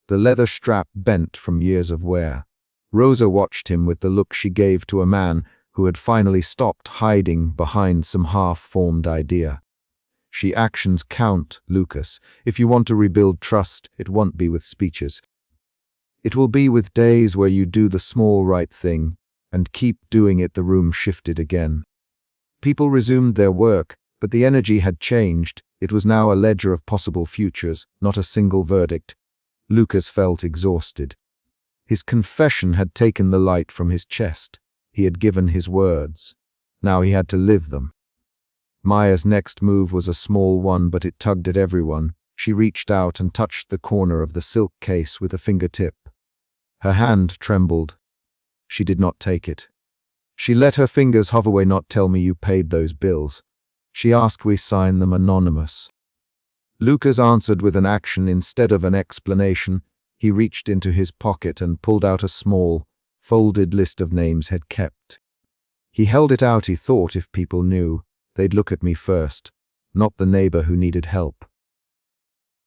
The leather strap bent from years of wear. Rosa watched him with the look she gave to a man who had finally stopped hiding behind some half-formed idea. She actions count, Lucas. If you want to rebuild trust, it won't be with speeches. It will be with days where you do the small right thing, and keep doing it. The room shifted again. People resumed their work, but the energy had changed. It was now a ledger of possible futures, not a single verdict. Lucas felt exhausted. His confession had taken the light from his chest. He had given his words. Now he had to live them. Maya's next move was a small one, but it tugged at everyone. She reached out and touched the corner of the silk case with a fingertip. Her hand trembled. She did not take it. She let her fingers hover. Way not tell me you paid those bills. She asked we sign them anonymous. Lucas answered with an action instead of an explanation. He reached into his pocket and pulled out a small, folded list of names he'd kept. He held it out. He thought if people knew, they'd look at me first, not the neighbor who needed help.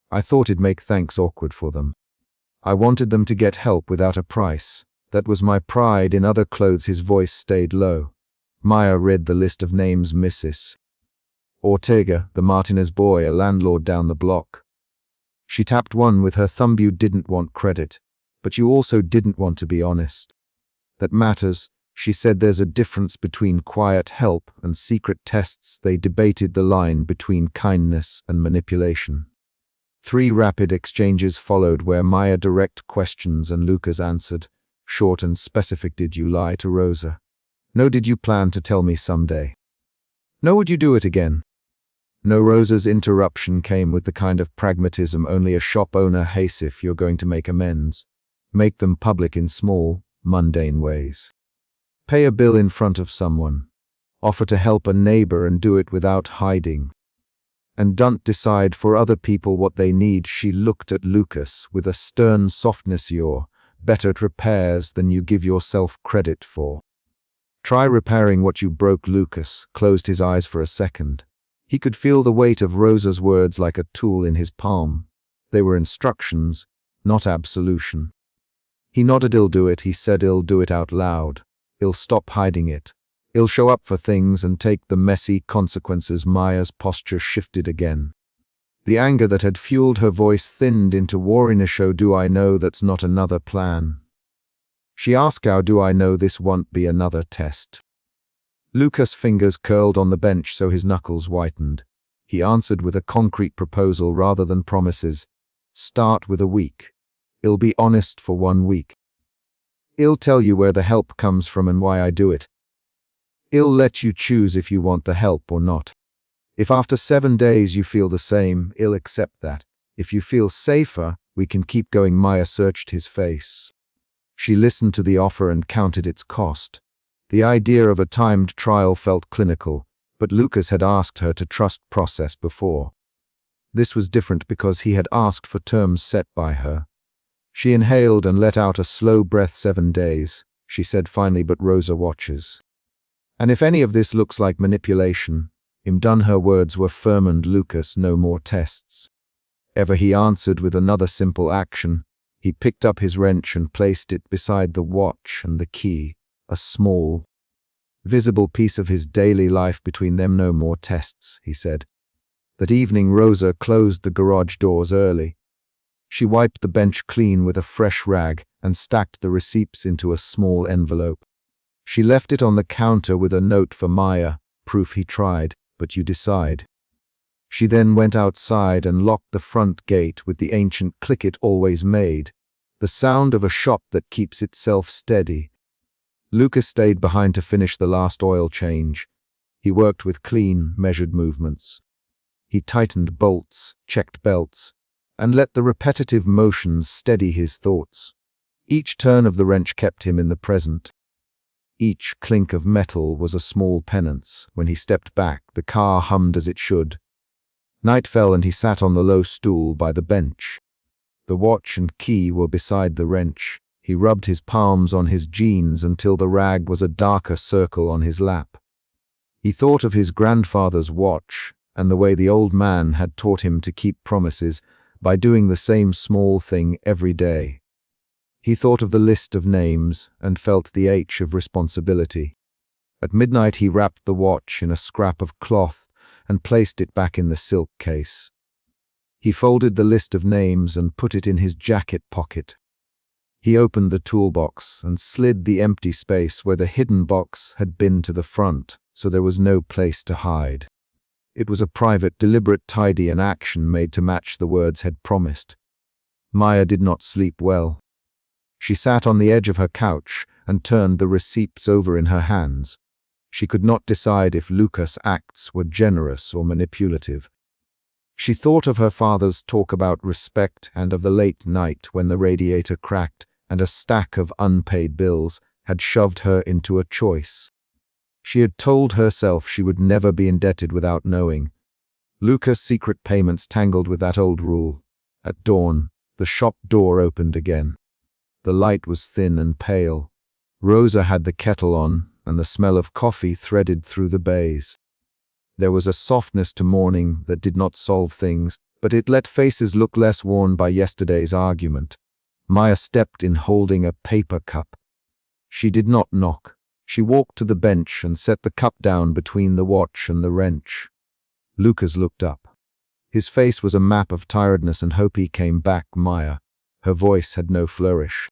I thought it'd make thanks awkward for them. I wanted them to get help without a price. That was my pride. In other clothes. His voice stayed low. Maya read the list of names. Mrs. Ortega, the Martinez boy, a landlord down the block. She tapped one with her thumb. You didn't want credit, but you also didn't want to be honest. That matters, she said. There's a difference between quiet help and secret tests. They debated the line between kindness and manipulation. 3 rapid exchanges followed where Maya direct questions and Lucas answered, short and specific. Did you lie to Rosa? No. Did you plan to tell me someday? No. Would you do it again? No. Rosa's interruption came with the kind of pragmatism only a shop owner hates. If you're going to make amends, make them public in small, mundane ways. Pay a bill in front of someone. Offer to help a neighbor and do it without hiding. And don't decide for other people what they need. She looked at Lucas with a stern softness. You're better at repairs than you give yourself credit for. Try repairing what you broke. Lucas closed his eyes for a second. He could feel the weight of Rosa's words like a tool in his palm. They were instructions, not absolution. He nodded. I'll do it, he said. I'll do it out loud. I'll stop hiding it. I'll show up for things and take the messy consequences. Maya's posture shifted again. The anger that had fueled her voice thinned into war. Do I know that's not another plan? She asked. How do I know this won't be another test? Lucas' fingers curled on the bench so his knuckles whitened. He answered with a concrete proposal rather than promises. Start with a week. I'll be honest for 1 week. I'll tell you where the help comes from and why I do it. I'll let you choose if you want the help or not. If after 7 days you feel the same, I'll accept that. If you feel safer, we can keep going. Maya searched his face. She listened to the offer and counted its cost. The idea of a timed trial felt clinical, but Lucas had asked her to trust process before. This was different because he had asked for terms set by her. She inhaled and let out a slow breath. 7 days, she said finally, but Rosa watches. And if any of this looks like manipulation, I'm done. Her words were firm. And Lucas, no more tests. Ever, he answered with another simple action. He picked up his wrench and placed it beside the watch and the key, a small, visible piece of his daily life between them. No more tests, he said. That evening Rosa closed the garage doors early. She wiped the bench clean with a fresh rag and stacked the receipts into a small envelope. She left it on the counter with a note for Maya, proof he tried, but you decide. She then went outside and locked the front gate with the ancient click it always made, the sound of a shop that keeps itself steady. Lucas stayed behind to finish the last oil change. He worked with clean, measured movements. He tightened bolts, checked belts, and let the repetitive motions steady his thoughts. Each turn of the wrench kept him in the present. Each clink of metal was a small penance. When he stepped back, the car hummed as it should. Night fell and he sat on the low stool by the bench. The watch and key were beside the wrench. He rubbed his palms on his jeans until the rag was a darker circle on his lap. He thought of his grandfather's watch and the way the old man had taught him to keep promises by doing the same small thing every day. He thought of the list of names and felt the ache of responsibility. At midnight he wrapped the watch in a scrap of cloth and placed it back in the silk case. He folded the list of names and put it in his jacket pocket. He opened the toolbox and slid the empty space where the hidden box had been to the front, so there was no place to hide. It was a private, deliberate, tidy an action made to match the words had promised. Maya did not sleep well. She sat on the edge of her couch and turned the receipts over in her hands. She could not decide if Lucas' acts were generous or manipulative. She thought of her father's talk about respect and of the late night when the radiator cracked and a stack of unpaid bills had shoved her into a choice. She had told herself she would never be indebted without knowing. Lucas' secret payments tangled with that old rule. At dawn, the shop door opened again. The light was thin and pale. Rosa had the kettle on, and the smell of coffee threaded through the bays. There was a softness to morning that did not solve things, but it let faces look less worn by yesterday's argument. Maya stepped in holding a paper cup. She did not knock. She walked to the bench and set the cup down between the watch and the wrench. Lucas looked up. His face was a map of tiredness and hope. He came back, Maya. Her voice had no flourish.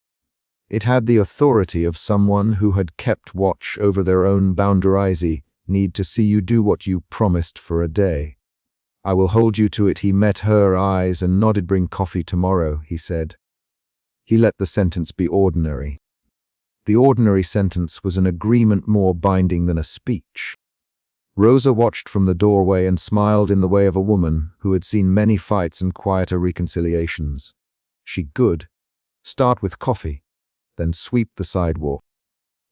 It had the authority of someone who had kept watch over their own boundaries. Need to see you do what you promised for a day. I will hold you to it. He met her eyes and nodded. Bring coffee tomorrow, he said. He let the sentence be ordinary. The ordinary sentence was an agreement more binding than a speech. Rosa watched from the doorway and smiled in the way of a woman who had seen many fights and quieter reconciliations. She good. Start with coffee, then sweep the sidewalk.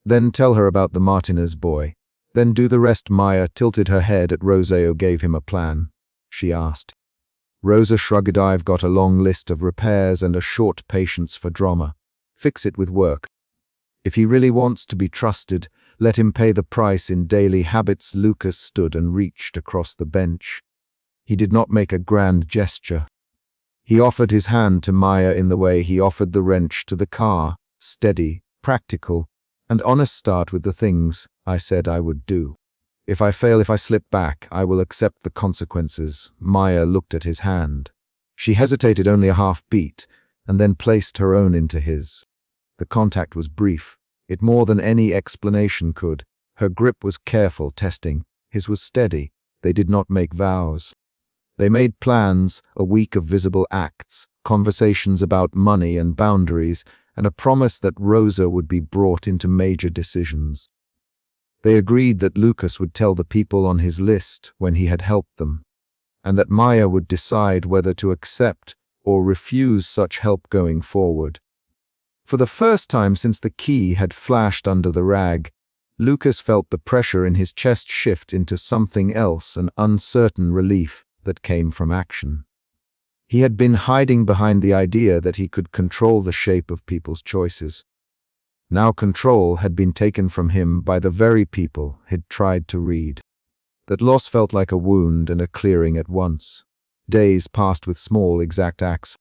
Then tell her about the Martinez boy. Then do the rest. Maya tilted her head at Rosa. Gave him a plan, she asked. Rosa shrugged. I've got a long list of repairs and a short patience for drama. Fix it with work. If he really wants to be trusted, let him pay the price in daily habits. Lucas stood and reached across the bench. He did not make a grand gesture. He offered his hand to Maya in the way he offered the wrench to the car, steady, practical, and honest. Start with the things I said I would do. If I fail, if I slip back, I will accept the consequences. Maya looked at his hand. She hesitated only a half beat, and then placed her own into his. The contact was brief. It more than any explanation could. Her grip was careful, testing. His was steady. They did not make vows. They made plans, a week of visible acts, conversations about money and boundaries, and a promise that Rosa would be brought into major decisions. They agreed that Lucas would tell the people on his list when he had helped them, and that Maya would decide whether to accept or refuse such help going forward. For the first time since the key had flashed under the rag, Lucas felt the pressure in his chest shift into something else, an uncertain relief that came from action. He had been hiding behind the idea that he could control the shape of people's choices. Now control had been taken from him by the very people he'd tried to read. That loss felt like a wound and a clearing at once. Days passed with small, exact acts.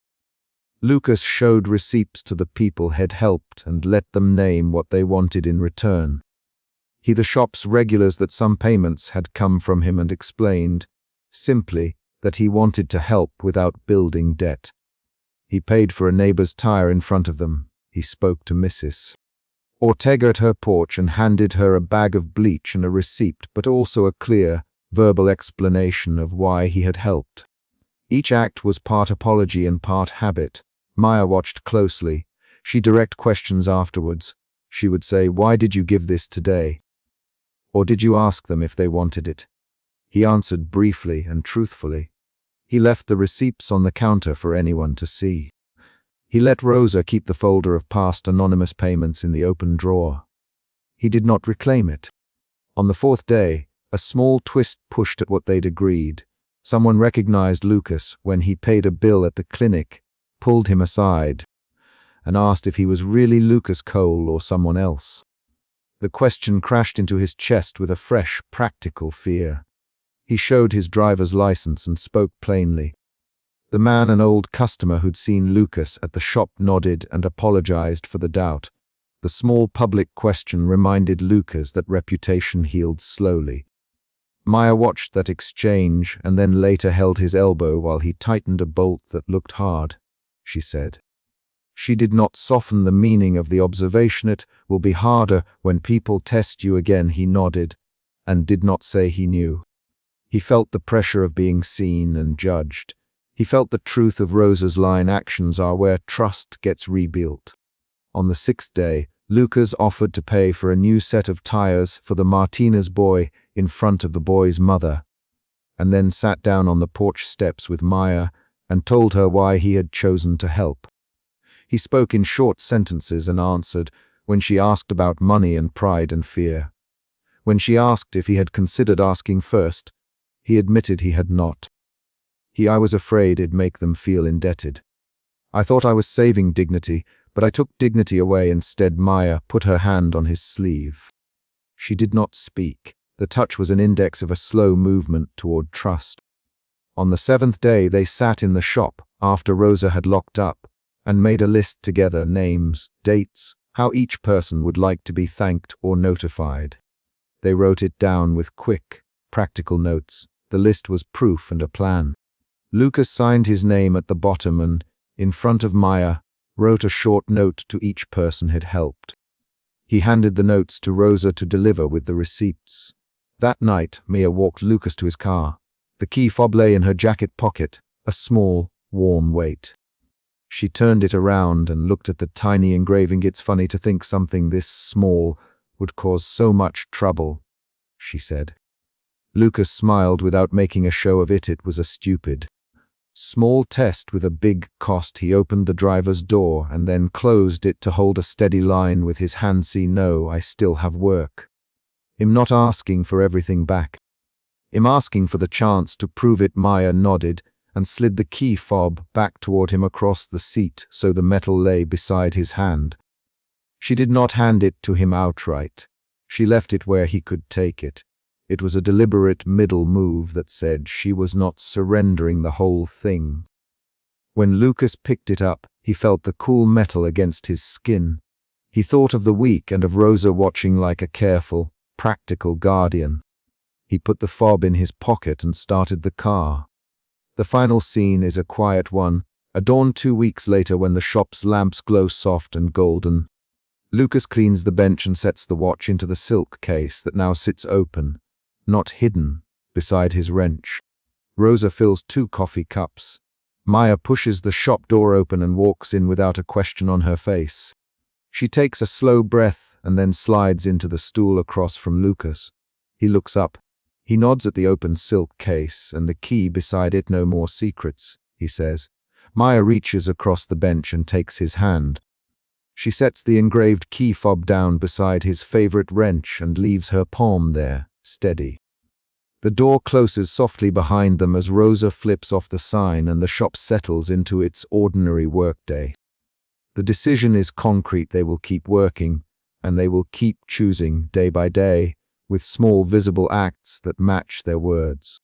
Lucas showed receipts to the people he'd helped and let them name what they wanted in return. He the shop's regulars that some payments had come from him and explained, simply, that he wanted to help without building debt. He paid for a neighbor's tire in front of them. He spoke to Mrs. Ortega at her porch and handed her a bag of bleach and a receipt, but also a clear, verbal explanation of why he had helped. Each act was part apology and part habit. Maya watched closely. She direct questions afterwards. She would say, "Why did you give this today?" Or did you ask them if they wanted it? He answered briefly and truthfully. He left the receipts on the counter for anyone to see. He let Rosa keep the folder of past anonymous payments in the open drawer. He did not reclaim it. On the fourth day, a small twist pushed at what they'd agreed. Someone recognized Lucas when he paid a bill at the clinic, pulled him aside, and asked if he was really Lucas Cole or someone else. The question crashed into his chest with a fresh, practical fear. He showed his driver's license and spoke plainly. The man, an old customer who'd seen Lucas at the shop, nodded and apologized for the doubt. The small public question reminded Lucas that reputation healed slowly. Maya watched that exchange and then later held his elbow while he tightened a bolt that looked hard, she said. She did not soften the meaning of the observation. "It will be harder when people test you again," he nodded, and did not say he knew. He felt the pressure of being seen and judged. He felt the truth of Rosa's line, "Actions are where trust gets rebuilt." On the sixth day, Lucas offered to pay for a new set of tires for the Martinez boy in front of the boy's mother, and then sat down on the porch steps with Maya and told her why he had chosen to help. He spoke in short sentences and answered when she asked about money and pride and fear. When she asked if he had considered asking first, he admitted he had not. "I was afraid it'd make them feel indebted. I thought I was saving dignity, but I took dignity away instead." Maya put her hand on his sleeve. She did not speak. The touch was an index of a slow movement toward trust. On the seventh day, they sat in the shop after Rosa had locked up and made a list together, names, dates, how each person would like to be thanked or notified. They wrote it down with quick, practical notes. The list was proof and a plan. Lucas signed his name at the bottom and, in front of Maya, wrote a short note to each person he'd helped. He handed the notes to Rosa to deliver with the receipts. That night, Maya walked Lucas to his car. The key fob lay in her jacket pocket, a small, warm weight. She turned it around and looked at the tiny engraving. "It's funny to think something this small would cause so much trouble," she said. Lucas smiled without making a show of it. "It was a stupid, small test with a big cost." He opened the driver's door and then closed it to hold a steady line with his hand. "See, no, I still have work. I'm not asking for everything back. I'm asking for the chance to prove it." Maya nodded and slid the key fob back toward him across the seat so the metal lay beside his hand. She did not hand it to him outright. She left it where he could take it. It was a deliberate middle move that said she was not surrendering the whole thing. When Lucas picked it up, he felt the cool metal against his skin. He thought of the week and of Rosa watching like a careful, practical guardian. He put the fob in his pocket and started the car. The final scene is a quiet one, a dawn 2 weeks later when the shop's lamps glow soft and golden. Lucas cleans the bench and sets the watch into the silk case that now sits open, not hidden, beside his wrench. Rosa fills 2 coffee cups. Maya pushes the shop door open and walks in without a question on her face. She takes a slow breath and then slides into the stool across from Lucas. He looks up. He nods at the open silk case and the key beside it. "No more secrets," he says. Maya reaches across the bench and takes his hand. She sets the engraved key fob down beside his favorite wrench and leaves her palm there, steady. The door closes softly behind them as Rosa flips off the sign and the shop settles into its ordinary workday. The decision is concrete. They will keep working, and they will keep choosing day by day, with small visible acts that match their words.